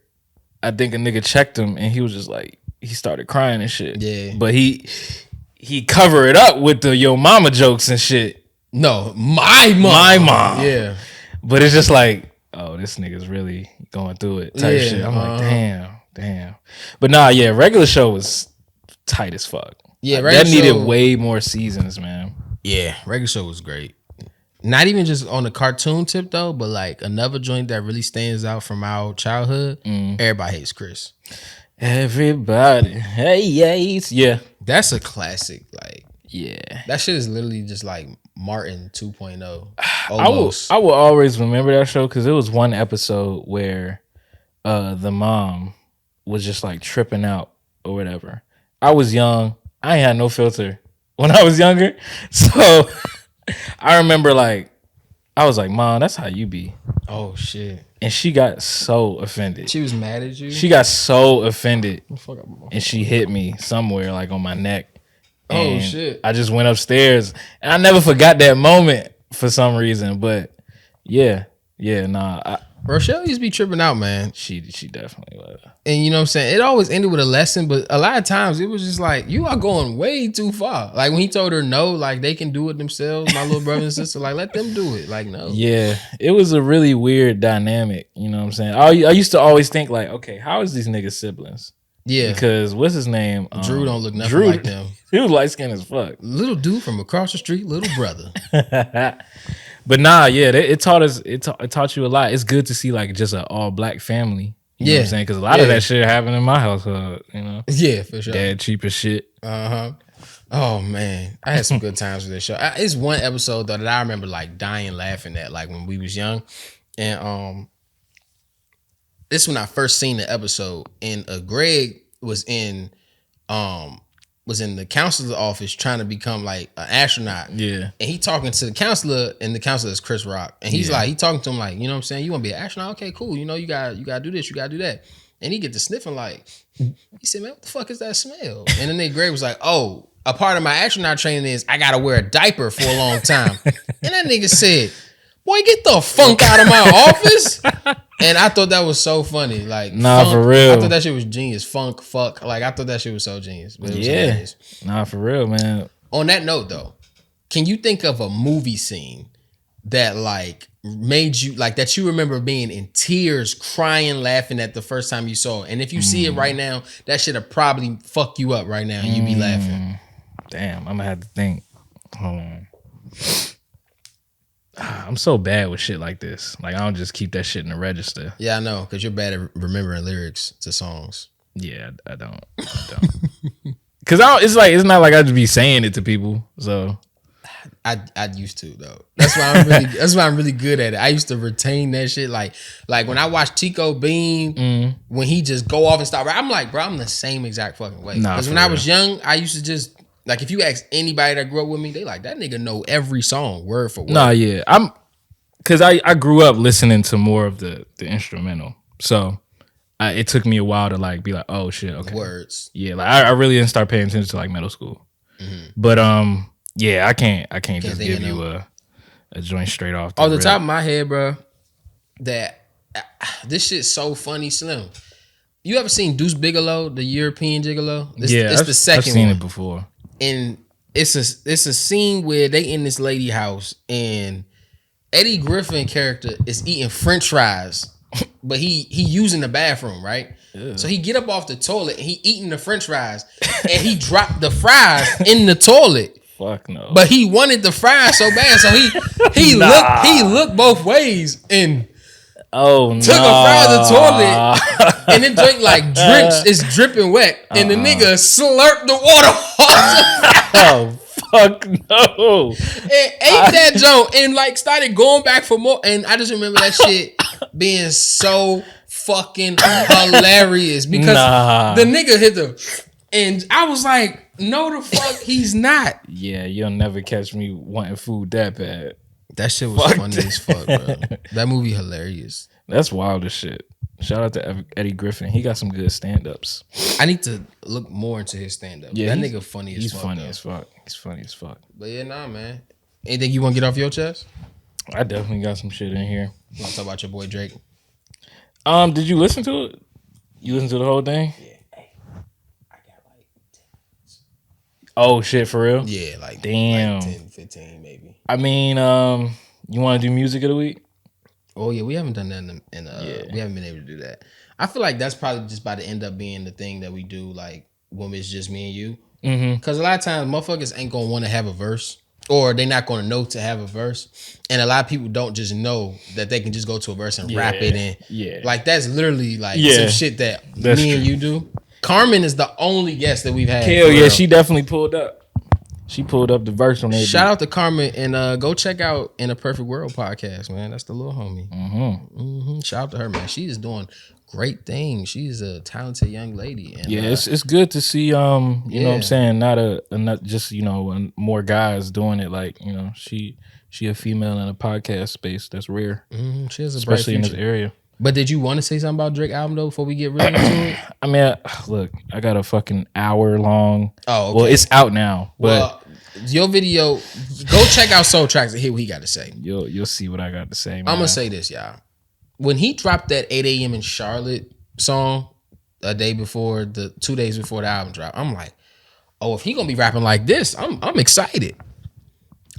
I think a nigga checked him and he was just like, he started crying and shit. Yeah. But he covered it up with the yo mama jokes and shit. No, my mom. My mom. Yeah. But it's just like, oh, this nigga's really going through it type shit. I'm like, damn. But nah, yeah, regular show was tight as fuck. Yeah, like, that needed way more seasons, man. Yeah, regular show was great. Not even just on the cartoon tip though, but like another joint that really stands out from our childhood. Everybody Hates Chris. Everybody hates. Yeah, that's a classic. Like, yeah, that shit is literally just like Martin 2.0. I will always remember that show because it was one episode where the mom was just like tripping out or whatever. I was young. I ain't had no filter when I was younger, so. I remember like I was like, Mom, that's how you be. Oh shit. And she got so offended. She was mad at you? She got so offended. And she hit me somewhere like on my neck. Oh shit. I just went upstairs and I never forgot that moment for some reason. But yeah, nah. Rochelle used to be tripping out, man. She definitely was. And you know what I'm saying? It always ended with a lesson, but a lot of times it was just like, you are going way too far. Like when he told her no, like they can do it themselves, my little brother and sister, like let them do it. Like no. Yeah, it was a really weird dynamic. You know what I'm saying? I used to always think like, okay, how is these niggas siblings? Yeah. Because what's his name? Drew don't look nothing like them. He was light skinned as fuck. Little dude from across the street, little brother. But nah, yeah, it taught us. It taught you a lot. It's good to see like just an all black family. You know what I'm saying? Because a lot of that shit happened in my household. You know. Yeah, for sure. Dad cheap as shit. Oh man, I had some good times with this show. It's one episode though that I remember like dying laughing at, like when we was young, and this is when I first seen the episode, and Greg was in the counselor's office trying to become like an astronaut. Yeah. And he talking to the counselor, and the counselor is Chris Rock. And he's like, he talking to him like, you know what I'm saying? You want to be an astronaut? Okay, cool. You know, you got to do this, you got to do that. And he get to sniffing like, he said, man, what the fuck is that smell? And then Greg was like, oh, a part of my astronaut training is I got to wear a diaper for a long time. And that nigga said, boy, get the funk out of my office. And I thought that was so funny. Like, nah, funk, for real. I thought that shit was genius. Funk, fuck. Like, I thought that shit was so genius. But it was hilarious. Nah, for real, man. On that note, though, can you think of a movie scene that, like, made you, like, that you remember being in tears, crying, laughing at the first time you saw it? And if you see it right now, that shit'll probably fuck you up right now and you be laughing. Damn, I'm gonna have to think. Hold on. I'm so bad with shit like this. Like I don't just keep that shit in the register. Yeah, I know, because you're bad at remembering lyrics to songs. Yeah, I don't. Because it's not like I just be saying it to people. So I used to though. That's why I'm really good at it. I used to retain that shit. Like when I watch Tico Bean, when he just go off and start, I'm like, bro, I'm the same exact fucking way. Because when I was young, I used to just. Like, if you ask anybody that grew up with me, they like, that nigga know every song, word for word. Nah, yeah. Because I grew up listening to more of the instrumental. So, it took me a while to, like, be like, oh, shit, okay. Words. Yeah, like, I really didn't start paying attention to, like, middle school. Mm-hmm. But, yeah, I can't just give you a joint straight off the top of my head, bro, that this shit's so funny, Slim. You ever seen Deuce Bigalow, the European Gigolo? It's the second I've seen one. It before. And it's a scene where they in this lady house and Eddie Griffin character is eating French fries, but he using the bathroom, right? Ew. So he get up off the toilet and he eating the French fries and he dropped the fries in the toilet. Fuck no. But he wanted the fries so bad, so he looked both ways and took a fry out the toilet and it drink like drips. It's dripping wet, and the nigga slurped the water off. Oh Fuck no. And ate that joint and like started going back for more. And I just remember that shit being so fucking hilarious because the nigga hit the, and I was like, no, the fuck, he's not. Yeah, you'll never catch me wanting food that bad. That shit was funny as fuck, bro. That movie hilarious. That's wild as shit. Shout out to Eddie Griffin. He got some good stand-ups. I need to look more into his stand-up. Yeah, that nigga funny as fuck. He's funny as fuck. He's funny as fuck. But yeah, nah, man. Anything you want to get off your chest? I definitely got some shit in here. You want to talk about your boy Drake? Did you listen to it? You listened to the whole thing? Yeah. Hey, I got like 10 minutes. Oh, shit, for real? Yeah, like, damn. Like 10, 15 maybe. I mean, you want to do music of the week? Oh, yeah, we haven't done that we haven't been able to do that. I feel like that's probably just about to end up being the thing that we do, like, when it's just me and you. Because a lot of times, motherfuckers ain't going to want to have a verse. Or they're not going to know to have a verse. And a lot of people don't just know that they can just go to a verse and rap it. And like, that's literally like some shit that me and you do. Carmen is the only guest that we've had. Hell yeah, she definitely pulled up. She pulled up the verse on that. Shout out to Carmen and go check out In a Perfect World podcast, man. That's the little homie. Shout out to her, man. She is doing great things. She's a talented young lady. And, it's good to see. You know what I'm saying? Not just more guys doing it. Like she a female in a podcast space. That's rare. She has a especially in bright this area. But did you want to say something about Drake album though before we get really into it? I mean, look, I got a fucking hour long. Oh, okay. Well, it's out now. But your video, go check out SoleTracks and hear what he got to say. You'll see what I got to say, man. I'm gonna say this, y'all. When he dropped that 8 a.m. in Charlotte song a day before 2 days before the album dropped, I'm like, oh, if he gonna be rapping like this, I'm excited.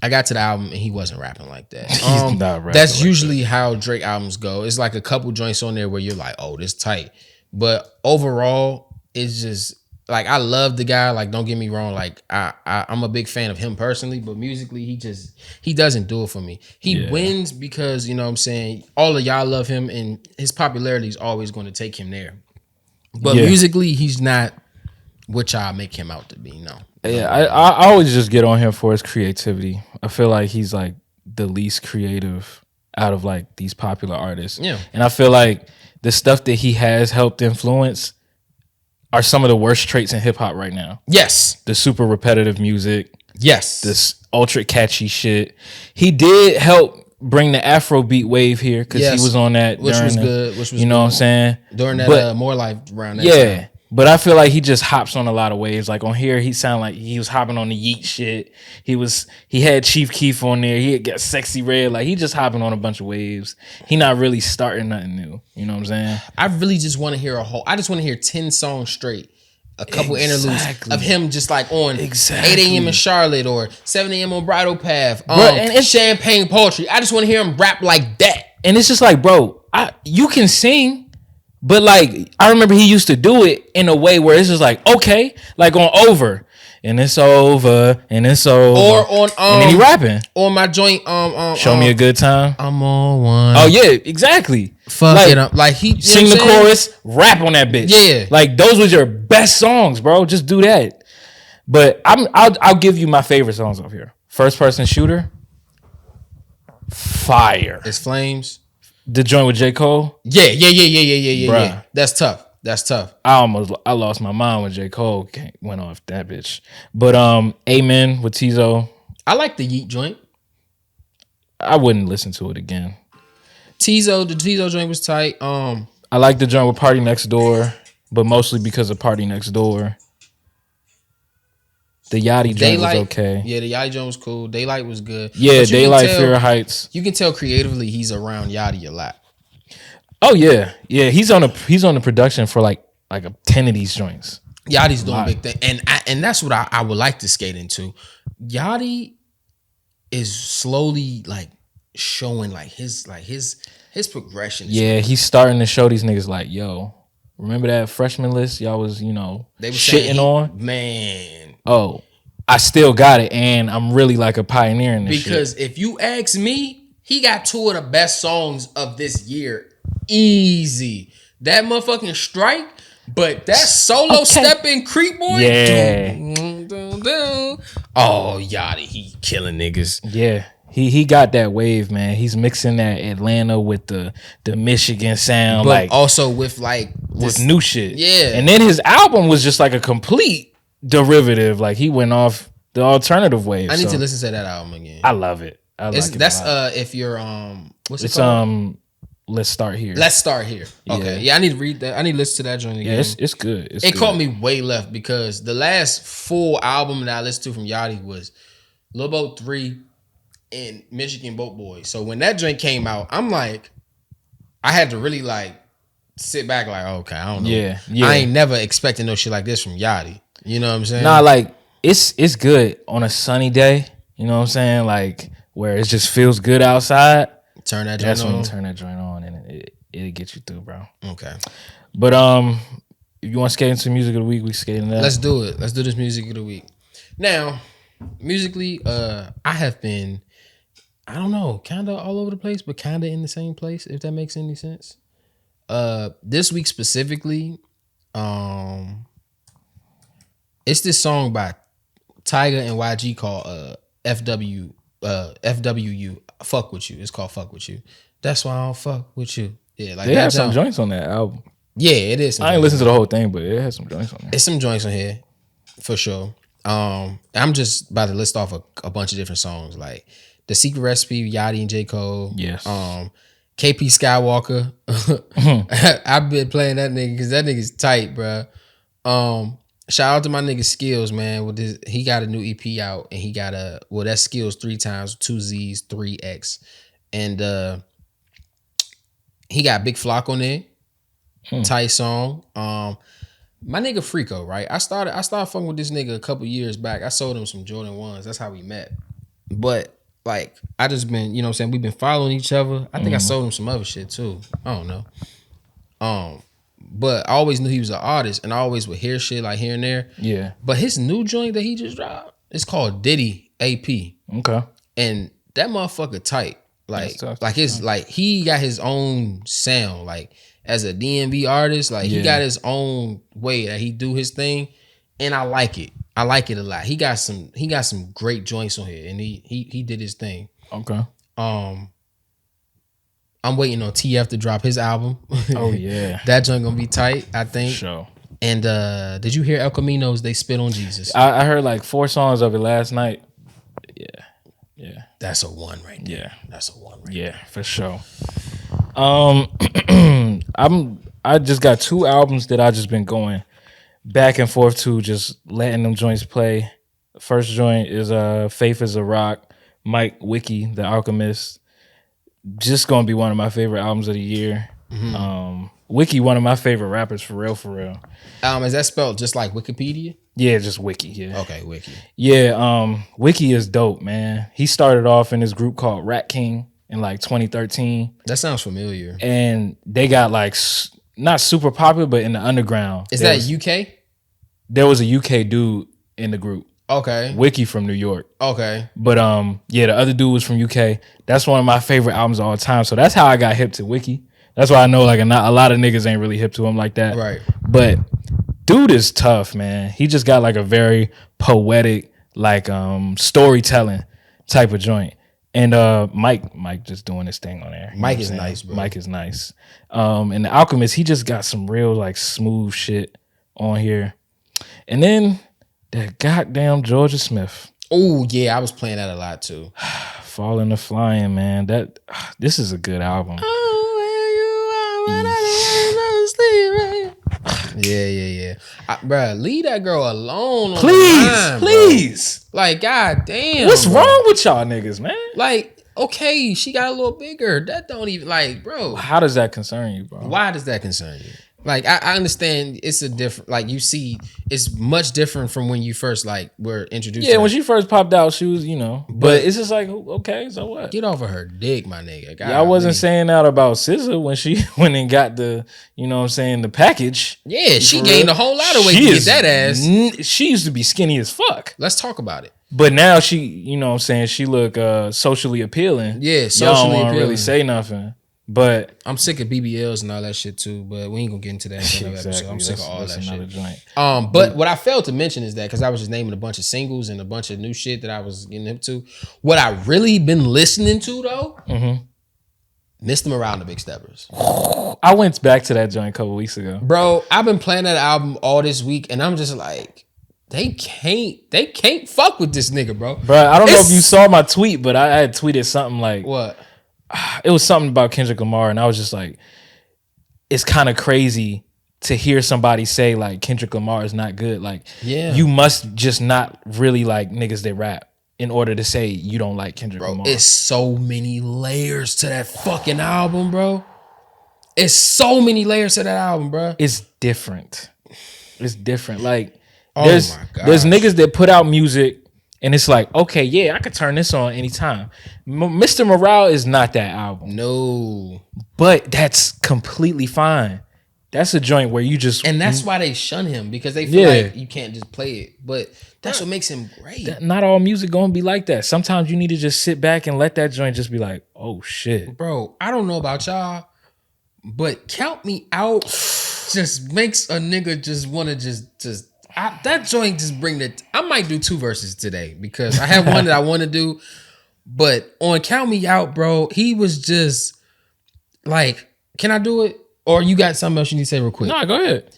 I got to the album and he wasn't rapping like that. He's not rapping. That's like usually how Drake albums go. It's like a couple joints on there where you're like, oh, this tight. But overall, it's just like, I love the guy. Like, don't get me wrong. Like, I'm a big fan of him personally, but musically, he doesn't do it for me. He wins because, you know what I'm saying, all of y'all love him and his popularity is always going to take him there. But musically, he's not what y'all make him out to be. No. Yeah, I always just get on him for his creativity. I feel like he's like the least creative out of like these popular artists. Yeah. And I feel like the stuff that he has helped influence are some of the worst traits in hip hop right now. Yes. The super repetitive music. Yes. This ultra catchy shit. He did help bring the Afrobeat wave here because he was on that. Which was good. Which was you know what I'm saying? During that More Life around that time. But I feel like he just hops on a lot of waves. Like on here, he sounded like he was hopping on the Yeet shit. He had Chief Keef on there. He had got Sexy Red. Like he just hopping on a bunch of waves. He not really starting nothing new. You know what I'm saying? I really just want to hear I just want to hear 10 songs straight. A couple interludes of him just like on 8 a.m. in Charlotte or 7 a.m. on Bridal Path. And Champagne Poetry. I just want to hear him rap like that. And it's just like, bro, you can sing. But like, I remember he used to do it in a way where it's just like, okay, like on Over, and it's over, and it's over. Or on and then he rapping. On my joint, Show Me a Good Time. I'm on one. Oh yeah, exactly. Fuck like, it up. Like he sing the chorus, rap on that bitch. Yeah. Like those was your best songs, bro. Just do that. But I'll give you my favorite songs off here. First Person Shooter. Fire. It's Flames. The joint with J. Cole? Yeah. That's tough. I lost my mind when J. Cole went off that bitch. But Amen with Tizo. I like the Yeet joint. I wouldn't listen to it again. The Tizo joint was tight. I like the joint with Party Next Door, but mostly because of Party Next Door. The Yachty joint was okay. Yeah, the Yachty joint was cool. Daylight was good. Yeah, Daylight, Fear Heights. You can tell creatively he's around Yachty a lot. Oh yeah. He's on the production for like 10 of these joints. Yachty's doing big thing, and that's what I would like to skate into. Yachty is slowly like showing like his progression. Yeah, he's starting to show these niggas like, yo, remember that freshman list y'all was they were shitting on? Man. Oh, I still got it, and I'm really like a pioneer in this because shit. If you ask me, he got 2 of the best songs of this year. Easy. That motherfucking Strike, but that solo step in Creep Boy. Yeah. Oh, Yachty, he killing niggas. Yeah. He got that wave, man. He's mixing that Atlanta with the Michigan sound, But like also with like with new shit. Yeah. And then his album was just like a complete derivative. Like he went off the alternative wave. I need to listen to that album again. I love it. I like it. That's a lot. if you're what's it It's called? Let's start here. Let's start here. Okay. Yeah, I need to read that. I need to listen to that joint again. Yeah, it's good. It good. Caught me way left because the last full album that I listened to from Yachty was Lil Boat 3 and Michigan Boat Boy. So when that joint came out, I'm like, I had to really like sit back like, okay, I don't know. Yeah. I ain't never expecting no shit like this from Yachty. You know what I'm saying? Nah, like it's good on a sunny day. You know what I'm saying? Like where it just feels good outside. Turn that joint on. That's when you turn that joint on and it'll get you through, bro. Okay. But if you want to skate into music of the week, we skating that. Let's do it. Let's do this music of the week. Now, musically, I have been, I don't know, kind of all over the place, but kind of in the same place, if that makes any sense. This week specifically, it's this song by Tyga and YG called FWU. Fuck with you. It's called Fuck with You. That's why I don't fuck with you. Yeah, like they have some joints on that album. Yeah, it is. I ain't listened to the whole thing, but it has some joints on there. It's some joints on here for sure. I'm just about to list off a bunch of different songs like The Secret Recipe, Yachty and J. Cole. Yes. KP Skywalker. I've been playing that nigga because that nigga's tight, bro. Shout out to my nigga Skills, man. With this, he got a new EP out, and he got that's Skills 3 times, 2 Z's, 3X, and he got Big Flock on there. Tight song. My nigga Freako, right? I started fucking with this nigga a couple years back. I sold him some Jordan 1s. That's how we met. But like, I just been, you know what I'm saying? We've been following each other. I think I sold him some other shit too. I don't know. But I always knew he was an artist, and I always would hear shit like here and there. Yeah. But his new joint that he just dropped, it's called Diddy AP. Okay. And that motherfucker tight. Like he got his own sound. Like as a DMV artist, like he got his own way that he do his thing, and I like it. I like it a lot. He got some great joints on here, and he did his thing. Okay. I'm waiting on TF to drop his album. Oh yeah, that joint gonna be tight, I think. Sure. And did you hear El Camino's They Spit on Jesus? I heard like 4 songs of it last night. Yeah. That's a 1 right there. Yeah. That's a 1 right there. Yeah, for sure. I just got 2 albums that I just been going back and forth to, just letting them joints play. First joint is Faith is a Rock, Mike Wiki, The Alchemist. Just gonna be one of my favorite albums of the year. Mm-hmm. Wiki, one of my favorite rappers, for real. Is that spelled just like Wikipedia? Yeah, just Wiki. Yeah. Okay, Wiki. Yeah. Wiki is dope, man. He started off in this group called Rat King in like 2013. That sounds familiar. And they got like not super popular, but in the underground. Is that UK? There was a UK dude in the group. Okay. Wiki from New York. Okay. But the other dude was from UK. That's one of my favorite albums of all time. So that's how I got hip to Wiki. That's why I know like a lot of niggas ain't really hip to him like that. Right. But dude is tough, man. He just got like a very poetic, like storytelling type of joint. And Mike just doing his thing on there. Mike is nice, bro. Mike is nice. And The Alchemist, he just got some real like smooth shit on here. And then that goddamn Jorja Smith. Oh yeah, I was playing that a lot too. Falling to Flying, man. This is a good album. Yeah. Bruh, leave that girl alone. Please. Like, goddamn. What's wrong with y'all niggas, man? Like, okay, she got a little bigger. That don't even, like, bro. How does that concern you, bro? Why does that concern you? Like, I understand it's a different, like, you see, it's much different from when you first, like, were introduced to her. When she first popped out, she was, but it's just like, okay, so what? Get off of her dick, my nigga. I wasn't saying that about SZA when she went and got the, the package. Yeah, she gained a whole lot of weight to get that ass. She used to be skinny as fuck. Let's talk about it. But now she, she look socially appealing. Yeah, socially appealing. Really say nothing. But I'm sick of BBLs and all that shit too, but we ain't gonna get into that in another episode. I'm sick of all that shit. Joint. But what I failed to mention is that because I was just naming a bunch of singles and a bunch of new shit that I was getting into. What I really been listening to though, Mr. Morale and the Big Steppers. I went back to that joint a couple weeks ago. Bro, I've been playing that album all this week and I'm just like, they can't fuck with this nigga, bro. Bro, I don't know if you saw my tweet, but I had tweeted something like, what? It was something about Kendrick Lamar, and I was just like, it's kind of crazy to hear somebody say like Kendrick Lamar is not good. Like, you must just not really like niggas that rap in order to say you don't like Kendrick Lamar. It's so many layers to that fucking album, bro. It's so many layers to that album, bro. It's different. It's different. Like, my God, there's niggas that put out music. And it's like, okay, yeah, I could turn this on anytime. Mr. Morale is not that album. No. But that's completely fine. That's a joint where you just... And that's why they shun him, because they feel like you can't just play it. But that's what makes him great. Not all music gonna be like that. Sometimes you need to just sit back and let that joint just be like, oh, shit. Bro, I don't know about y'all, but Count Me Out just makes a nigga just want to just that joint just bring the... I might do 2 verses today because I have one that I want to do. But on Count Me Out, bro, he was just like, can I do it? Or you got something else you need to say real quick? No, go ahead.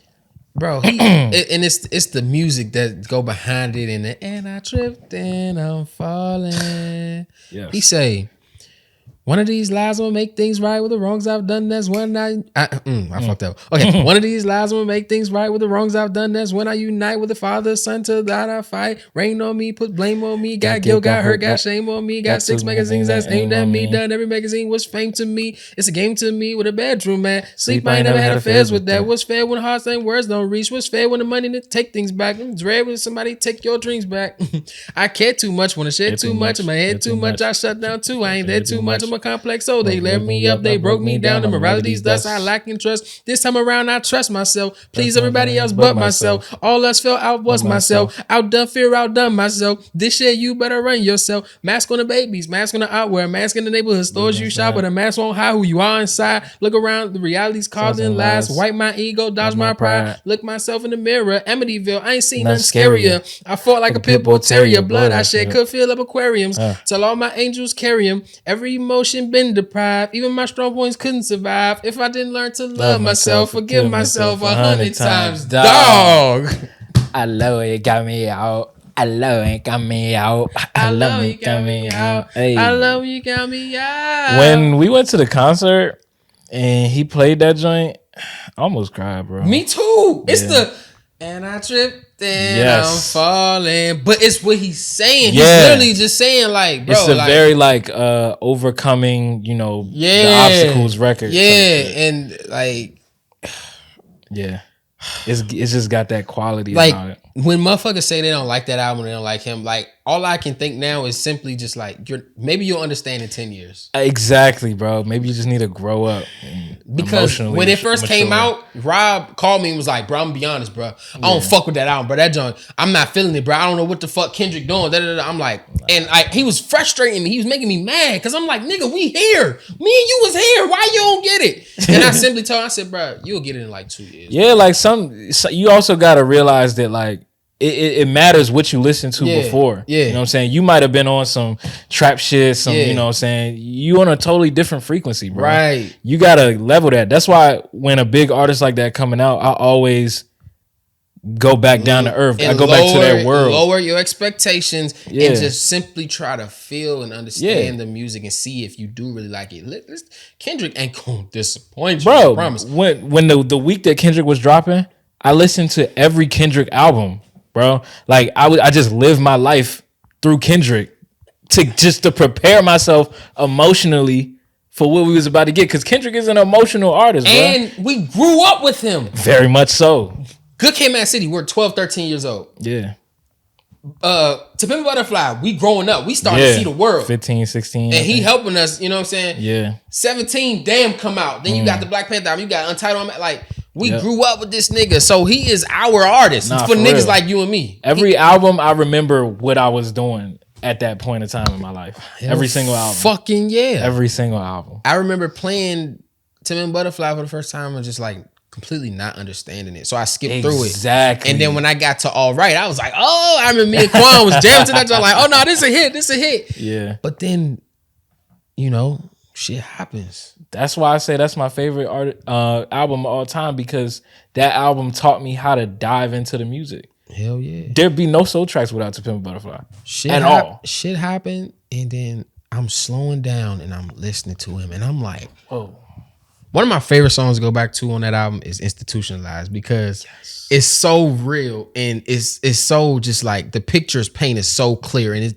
Bro, and it's the music that go behind it and I tripped and I'm falling. Yes. He say, one of these lies will make things right with the wrongs I've done. That's when I fucked up. Okay, one of these lies will make things right with the wrongs I've done. That's when I unite with the Father, Son, to that I fight. Rain on me, put blame on me. Got guilt, got hurt, got shame on me. Got 6 magazines that's aimed at me. Done every magazine was fame to me. It's a game to me with a bedroom, man. Sleep, I ain't never had affairs with that. What's fair when hearts and words don't reach? What's fair when the money to take things back? It's rare when somebody take your dreams back. I care too much, wanna share too much. In my head too much, I shut down too. I ain't there too much. I'm a complex, so they let me up, they broke me down. The morality's dust, I lack in trust. This time around, I trust myself. Please everybody else but myself. All us fell out was myself. Outdone fear, outdone myself. This shit, you better run yourself. Mask on the babies, mask on the outwear, mask in the neighborhood stores you shop, but a mask won't hide who you are inside. Look around, the reality's causing lies. Wipe my ego, dodge my pride. Look myself in the mirror. Amityville, I ain't seen nothing scarier. I fought like a pit bull terrier. Blood I shed could fill up aquariums. Tell all my angels carry them. Every emotion been deprived. Even my strong points couldn't survive. If I didn't learn to love myself, forgive myself 100 times. Dog. I love it, got me out. I love it, got me out. I love it, got me out. Hey. I love you, got me out. When we went to the concert and he played that joint, I almost cried, bro. Me too. It's the and I tripped and I'm falling. But it's what he's saying. He's literally just saying like, bro. It's a very like overcoming, you know, the obstacles record. Yeah. And like, it's just got that quality like, about it. When motherfuckers say they don't like that album, they don't like him, like all I can think now is simply just like maybe you'll understand in 10 years. Exactly, bro. Maybe you just need to grow up. Because when it first came out, Rob called me and was like, bro, I'm gonna be honest, bro. I don't fuck with that album, bro. That joint, I'm not feeling it, bro. I don't know what the fuck Kendrick doing. I'm like, and he was frustrating me. He was making me mad because I'm like, nigga, we here. Me and you was here. Why you don't get it? And I simply told him, I said, bro, you'll get it in like 2 years. Yeah, like you also gotta realize that like it matters what you listened to before. Yeah. You know what I'm saying? You might have been on some trap shit, you know what I'm saying? You on a totally different frequency, bro. Right. You gotta level that. That's why when a big artist like that coming out, I always go back down to earth. I go back to their world. Lower your expectations and just simply try to feel and understand the music and see if you do really like it. Kendrick ain't gonna disappoint you, bro. I promise. When the week that Kendrick was dropping, I listened to every Kendrick album, bro. Like I just lived my life through Kendrick to prepare myself emotionally for what we was about to get. Because Kendrick is an emotional artist, bro. And we grew up with him. Very much so. Good Kid, Mad City, we're 12, 13 years old. Yeah. To Pimp a Butterfly, we growing up. We starting to see the world. 15, 16. And he helping us, you know what I'm saying? Yeah. 17, Damn come out. Then you got the Black Panther album. You got Untitled. Like, we grew up with this nigga. So he is our artist. For niggas real. Like you and me. Every album, I remember what I was doing at that point in time in my life. Every single album. Fucking yeah. Every single album. I remember playing Timon Butterfly for the first time and just like completely not understanding it. So I skipped through it. Exactly. And then when I got to All Right, I was like, oh, I remember me and Quan was jamming to that. I'm like, oh no, this a hit. Yeah. But then, you know, shit happens. That's why I say that's my favorite album of all time, because that album taught me how to dive into the music. Hell yeah. There'd be no SoleTracks without To Pimp a Butterfly. Shit happened, and then I'm slowing down and I'm listening to him, and I'm like, whoa. One of my favorite songs to go back to on that album is Institutionalized, because it's so real and it's so just like the pictures painted so clear, and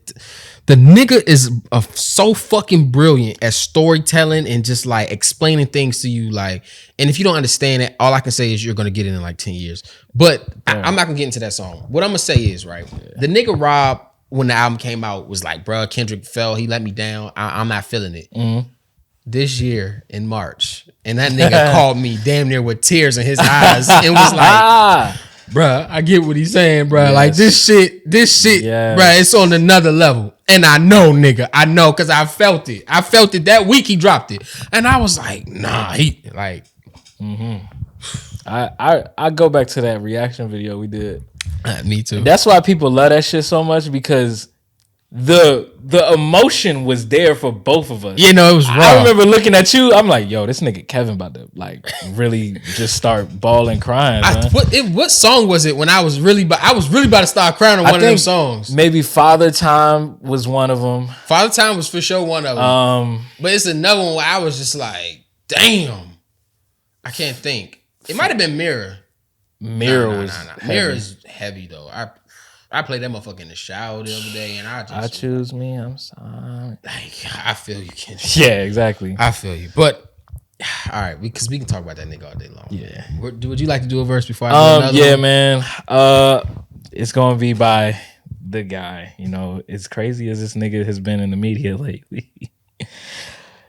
the nigga is so fucking brilliant at storytelling and just like explaining things to you, like, and if you don't understand it, all I can say is you're gonna get it in like 10 years. But I'm not gonna get into that song. What I'm gonna say is, right, the nigga Rob, when the album came out, was like, bruh, Kendrick fell, he let me down, I'm not feeling it. Mm-hmm. This year in March, and that nigga called me damn near with tears in his eyes and was like, bruh, I get what he's saying, bruh. Yes. Like this shit, yes. Bruh, it's on another level. And I know, nigga, because I felt it. I felt it that week he dropped it. And I was like, nah, he like. Mm-hmm. I go back to that reaction video we did. Me too. That's why people love that shit so much, because the emotion was there for both of us. You know, it was raw. I remember looking at you, I'm like, yo, this nigga Kevin about to like really just start bawling, crying. What song was it when I was really about to start crying on one of them songs? Maybe Father Time was one of them. Father Time was for sure one of them. But it's another one where I was just like, damn. I can't think. It might have been Mirror. Mirror is heavy though. I played that motherfucker in the shower the other day, and I choose me. I'm sorry. Like, I feel you, Ken. Yeah, exactly. I feel you. But all right, because we can talk about that nigga all day long. Yeah. Would you like to do a verse before I do another? Yeah, one? Man. It's gonna be by the guy. You know, as crazy as this nigga has been in the media lately.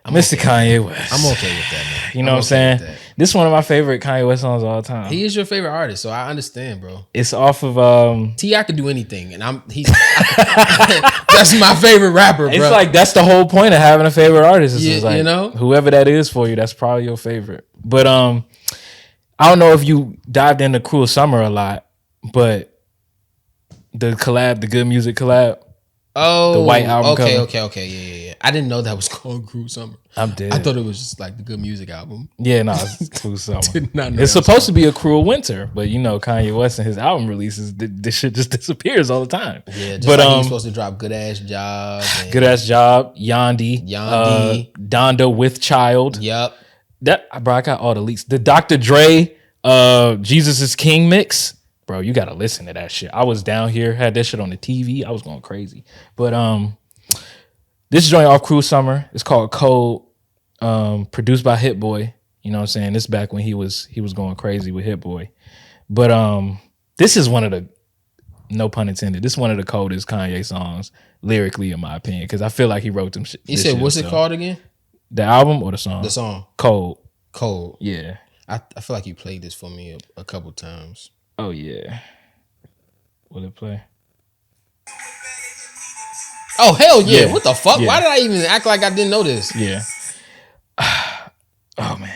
Mr. Kanye West. I'm okay with that, man. You know what I'm saying? This is one of my favorite Kanye West songs of all time. He is your favorite artist, so I understand, bro. It's off of T.I. could do anything, and he's that's my favorite rapper, bro. It's like that's the whole point of having a favorite artist. It's just like, you know, whoever that is for you, that's probably your favorite. But I don't know if you dived into Cruel Summer a lot, but the Good Music collab. Oh, the white album okay. Yeah. I didn't know that was called Cruel Summer. I'm dead. I thought it was just like the Good Music album. Yeah, no, it's Cruel Summer. Did not know it's supposed to be a Cruel Winter, but you know, Kanye West and his album releases, this shit just disappears all the time. Yeah, just like he's supposed to drop Good Ass Job. Yandi, Donda with Child. Yep. Bro, I got all the leaks. The Dr. Dre, Jesus is King mix. Bro, you gotta listen to that shit. I was down here, had that shit on the TV. I was going crazy. But this joint off Cruel Summer. It's called Cold. Produced by Hit Boy. You know what I'm saying? This back when he was going crazy with Hit Boy. But this is one of the, no pun intended, this is one of the coldest Kanye songs lyrically, in my opinion, because I feel like he wrote them shit. You said, what's it called again? The album or the song? The song. Cold. Yeah. I feel like you played this for me a couple times. Oh, yeah. Will it play? Oh, hell yeah. What the fuck? Yeah. Why did I even act like I didn't know this? Yeah. Oh, man.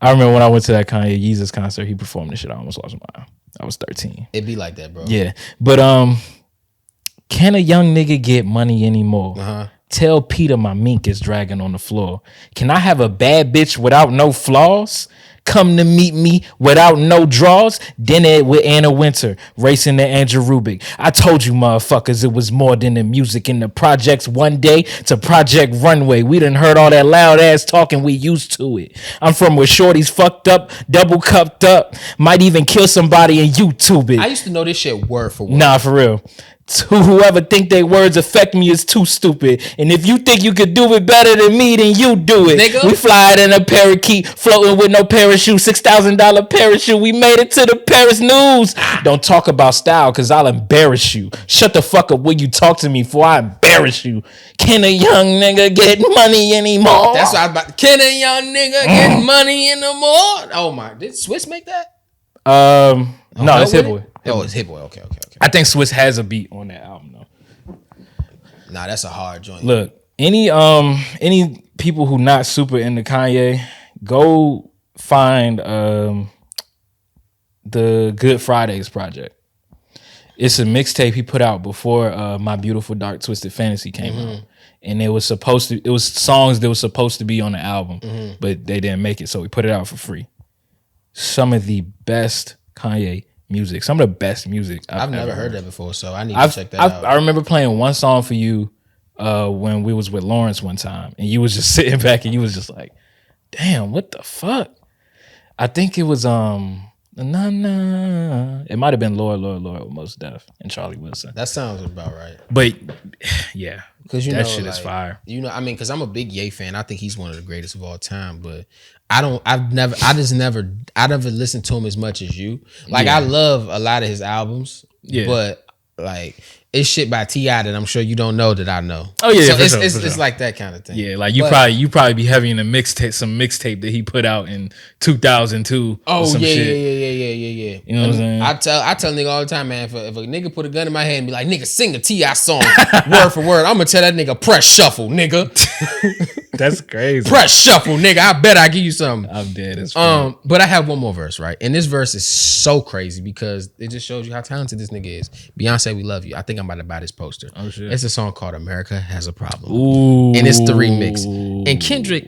I remember when I went to that Kanye Yeezus concert, he performed this shit. I almost lost my mind. I was 13. It be like that, bro. Yeah. But can a young nigga get money anymore? Uh-huh. Tell Peter my mink is dragging on the floor. Can I have a bad bitch without no flaws? Come to meet me without no draws. Dinner with Anna Winter, racing to Andrew Rubik. I told you motherfuckers it was more than the music in the projects one day to Project Runway. We done heard all that loud ass talking, we used to it. I'm from where shorties fucked up, double cupped up, might even kill somebody and YouTube it. I used to know this shit word for word. Nah, for real. Whoever think their words affect me is too stupid. And if you think you could do it better than me, then you do it. Nigga. We fly it in a parakeet, floating with no parachute, $6,000 parachute. We made it to the Paris news. Don't talk about style, cause I'll embarrass you. Shut the fuck up when you talk to me, before I embarrass you. Can a young nigga get money anymore? That's what I was about. Can a young nigga get money anymore? Oh my! Did Swiss make that? No, it's Hit Boy. Oh, it's Hit Boy. Okay. I think Swiss has a beat on that album though. Nah, that's a hard joint. Look, any people who not super into Kanye, go find the Good Fridays project. It's a mixtape he put out before My Beautiful Dark Twisted Fantasy came out. And it was songs that was supposed to be on the album, but they didn't make it, so we put it out for free. Some of the best Kanye music, some of the best music I've never heard that before, so I need to check that out. I remember playing one song for you when we was with Lawrence one time, and you was just sitting back and you was just like, damn, what the fuck? I think it was it might have been Lord with Mos Def and Charlie Wilson. That sounds about right. But yeah, because that shit is fire. You know, I mean, because I'm a big Ye fan. I think he's one of the greatest of all time. But I've never listened to him as much as you. Like I love a lot of his albums. Yeah, but like it's shit by T.I. that I'm sure you don't know that I know. Oh yeah, so it's like that kind of thing. Yeah, like you probably be having some mixtape that he put out in 2002. Oh some yeah. You know what I'm saying? I tell nigga all the time, man. If a nigga put a gun in my hand and be like, nigga, sing a T.I. song word for word, I'm gonna tell that nigga press shuffle, nigga. That's crazy. Press shuffle, nigga. I bet I give you something. I'm dead as fuck. But I have one more verse, right? And this verse is so crazy because it just shows you how talented this nigga is. Beyonce, we love you. I think I'm about to buy this poster. Oh shit. It's a song called America Has a Problem. Ooh. And it's the remix. And Kendrick.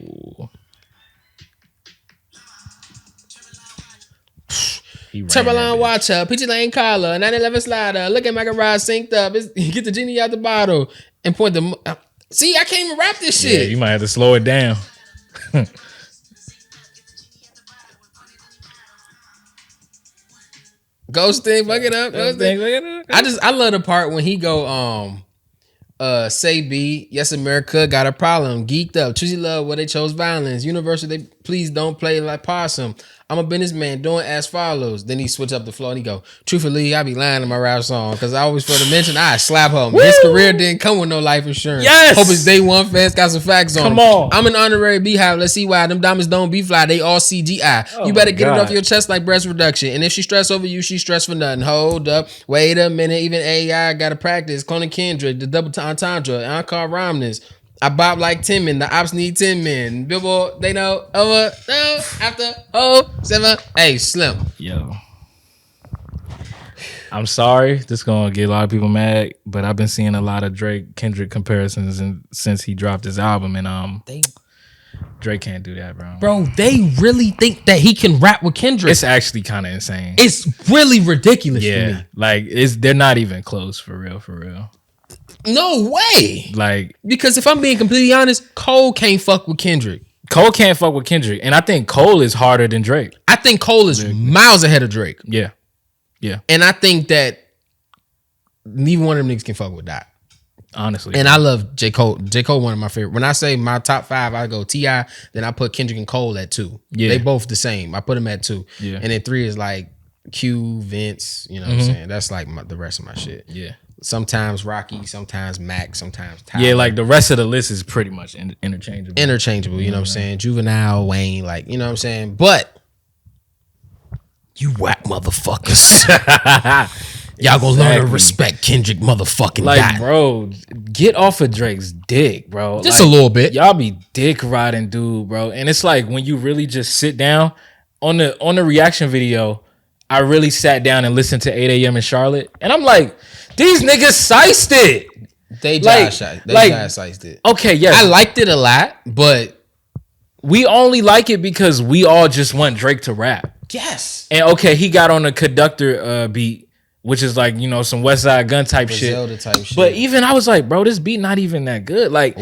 Timberline watcher, Peachy Lane collar, 911 slider. Look at my garage synced up. Get the genie out the bottle and point the. See, I can't even rap this shit. Yeah, you might have to slow it down. Ghosting, fuck it up. I love the part when he go say B, yes, America got a problem. Geeked up, choosy love where they chose violence. Universal, they please don't play like possum. I'm a businessman doing as follows. Then he switch up the flow and he go, truthfully, I be lying in my rap song because I always feel to mention I slap him. His career didn't come with no life insurance. Yes. Hope his day one fans got some facts on. Come on. I'm an honorary beehive. Let's see why them diamonds don't be fly. They all CGI. Oh you better get God. it off your chest like breast reduction. And if she stress over you, she stress for nothing. Hold up. Wait a minute. Even AI got to practice. Cloning Kendrick, the double entendre, encore rhymeness. I bop like 10 men. The ops need 10 men. Billboard, they know. Over, no, after, 7. Hey, Slim. Yo. I'm sorry. This is going to get a lot of people mad, but I've been seeing a lot of Kendrick comparisons since he dropped his album, and Drake can't do that, bro. Bro, they really think that he can rap with Kendrick. It's actually kind of insane. It's really ridiculous to me. Like, they're not even close, for real. No way. Like, because if I'm being completely honest, Cole can't fuck with Kendrick. Cole can't fuck with Kendrick. And I think Cole is harder than Drake. I think Cole is miles ahead of Drake. Yeah. And I think that neither one of them niggas can fuck with that. Honestly. And I love J. Cole. J. Cole, one of my favorite. When I say my top 5, I go T.I., then I put Kendrick and Cole at 2. Yeah. They both the same. I put them at 2. Yeah. And then 3 is like Q, Vince, you know what I'm saying? That's like the rest of my shit. Yeah. Sometimes Rocky, sometimes Mac, sometimes Tyler. Yeah, like the rest of the list is pretty much interchangeable. You know what I'm saying? Juvenile, Wayne, like, you know what I'm saying? But you whack motherfuckers. Y'all gonna learn to respect Kendrick motherfucking like, God. Bro, get off of Drake's dick, bro. Just like, a little bit. Y'all be dick riding, dude, bro. And it's like when you really just sit down on the reaction video, I really sat down and listened to 8 a.m. in Charlotte, and I'm like, these niggas siced it. They siced it. Okay, yes. I liked it a lot, but we only like it because we all just want Drake to rap. Yes. And okay, he got on the conductor beat, which is like, you know, some West Side Gun type shit. But even I was like, bro, this beat not even that good. Like,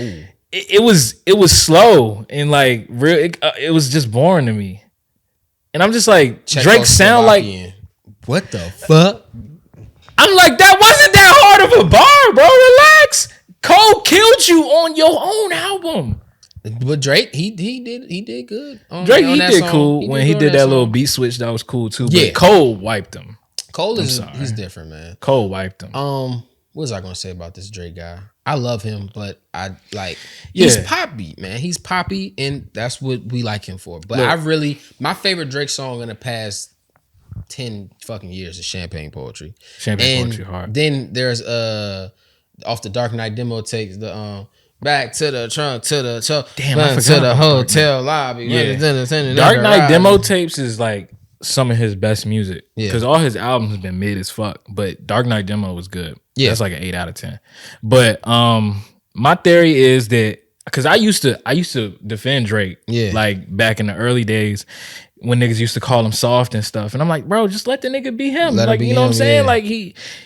it was slow and like real. It was just boring to me. And I'm just like, Drake sound like, what the fuck? I'm like, that wasn't that hard of a bar, bro. Relax. Cole killed you on your own album. But Drake, he did good. Drake, he did cool when he did that little beat switch. That was cool too. But Cole wiped him. Cole he's different, man. Cole wiped him. What was I gonna say about this Drake guy? I love him, but I like he's poppy, man. He's poppy, and that's what we like him for. But look, my favorite Drake song in the past 10 fucking years is Champagne Poetry. Champagne Poetry hard. Then there's off the Dark Knight demo takes the back to the trunk to the Damn, I forgot to the about hotel lobby. Yeah. Dark Dark Knight demo tapes is like some of his best music. Yeah. Because all his albums have been mid as fuck. But Dark Knight demo was good. Yeah. That's like an 8 out of 10. But my theory is that because I used to defend Drake like back in the early days when niggas used to call him soft and stuff. And I'm like, bro, just let the nigga be him. Like, you know what I'm saying? Like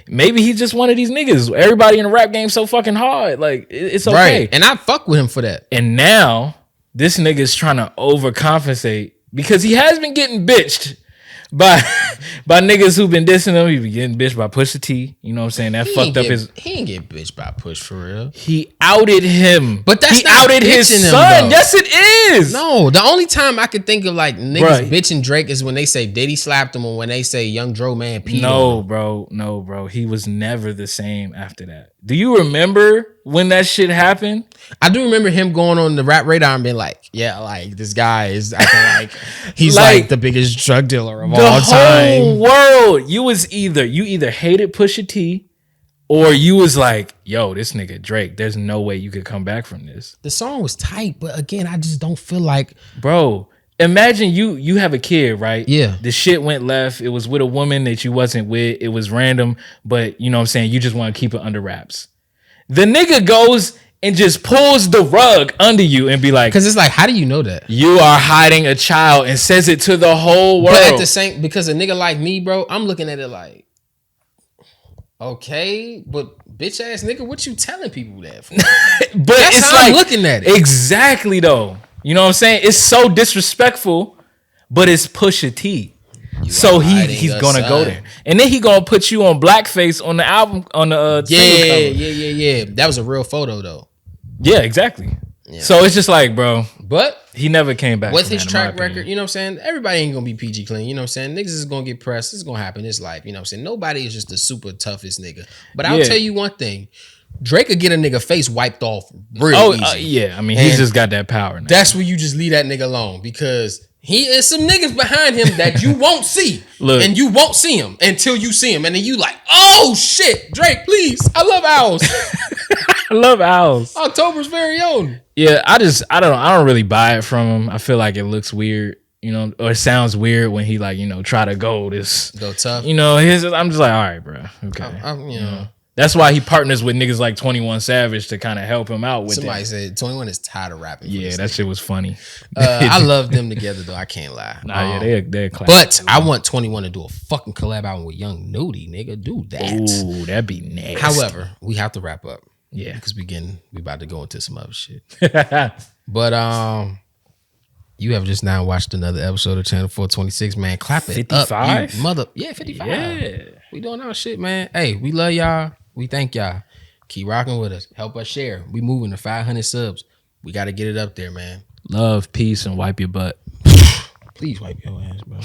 maybe he's just one of these niggas. Everybody in the rap game so fucking hard. Like it's okay. Right. And I fuck with him for that. And now this nigga's trying to overcompensate because he has been getting bitched by niggas who been dissing him. He been getting bitched by Pusha T. You know what I'm saying? That fucked up his. He ain't get bitched by Push for real. He outed him, but that's he outed his son. Yes, it is. No, the only time I could think of like niggas bitching Drake is when they say Diddy slapped him, or when they say Young Dro man peed. No, bro. He was never the same after that. Do you remember when that shit happened? I do remember him going on the Rap Radar and being like, yeah, like this guy is acting like he's like the biggest drug dealer of all time. The whole world. You either hated Pusha T or you was like, yo, this nigga Drake, there's no way you could come back from this. The song was tight, but again, I just don't feel like, bro, imagine you have a kid, right? Yeah. The shit went left. It was with a woman that you wasn't with. It was random, but you know what I'm saying? You just want to keep it under wraps. The nigga goes and just pulls the rug under you and be like, because it's like, how do you know that? You are hiding a child, and says it to the whole world. But at the same, because a nigga like me, bro, I'm looking at it like, okay, but bitch ass nigga, what you telling people that for? But that's it's how like, I'm looking at it. Exactly though. You know what I'm saying? It's so disrespectful, but it's Pusha T. So he's gonna go there, and then he gonna put you on blackface on the album on the yeah. That was a real photo though. Yeah, exactly. Yeah. So it's just like, bro, but he never came back with his track record. You know what I'm saying? Everybody ain't gonna be PG clean. You know what I'm saying? Niggas is gonna get pressed. It's gonna happen. It's life. You know what I'm saying? Nobody is just the super toughest nigga. But I'll tell you one thing. Drake could get a nigga face wiped off real easy. Yeah, I mean, he's just got that power now. That's where you just leave that nigga alone, because he is some niggas behind him that you won't see. Look, and you won't see him until you see him. And then you like, oh shit, Drake, please. I love Owls. I love Owls. October's very own. Yeah, I don't really buy it from him. I feel like it looks weird, you know, or it sounds weird when he like, you know, try to go tough. You know, I'm just like, all right, bro. Okay. You know. That's why he partners with niggas like 21 Savage to kind of help him out with Somebody said 21 is tired of rapping. Yeah, that shit was funny. I love them together though. I can't lie. Nah, they're classic. But I want 21 to do a fucking collab album with Young Nudie, nigga. Do that. Ooh, that'd be nasty. However, we have to wrap up. Yeah, because we about to go into some other shit. But you have just now watched another episode of Channel 426, man. Clap it 55? up, 55. Yeah, we doing our shit, man. Hey, we love y'all. We thank y'all. Keep rocking with us. Help us share. We moving to 500 subs. We got to get it up there, man. Love, peace, and wipe your butt. Please wipe your ass, bro.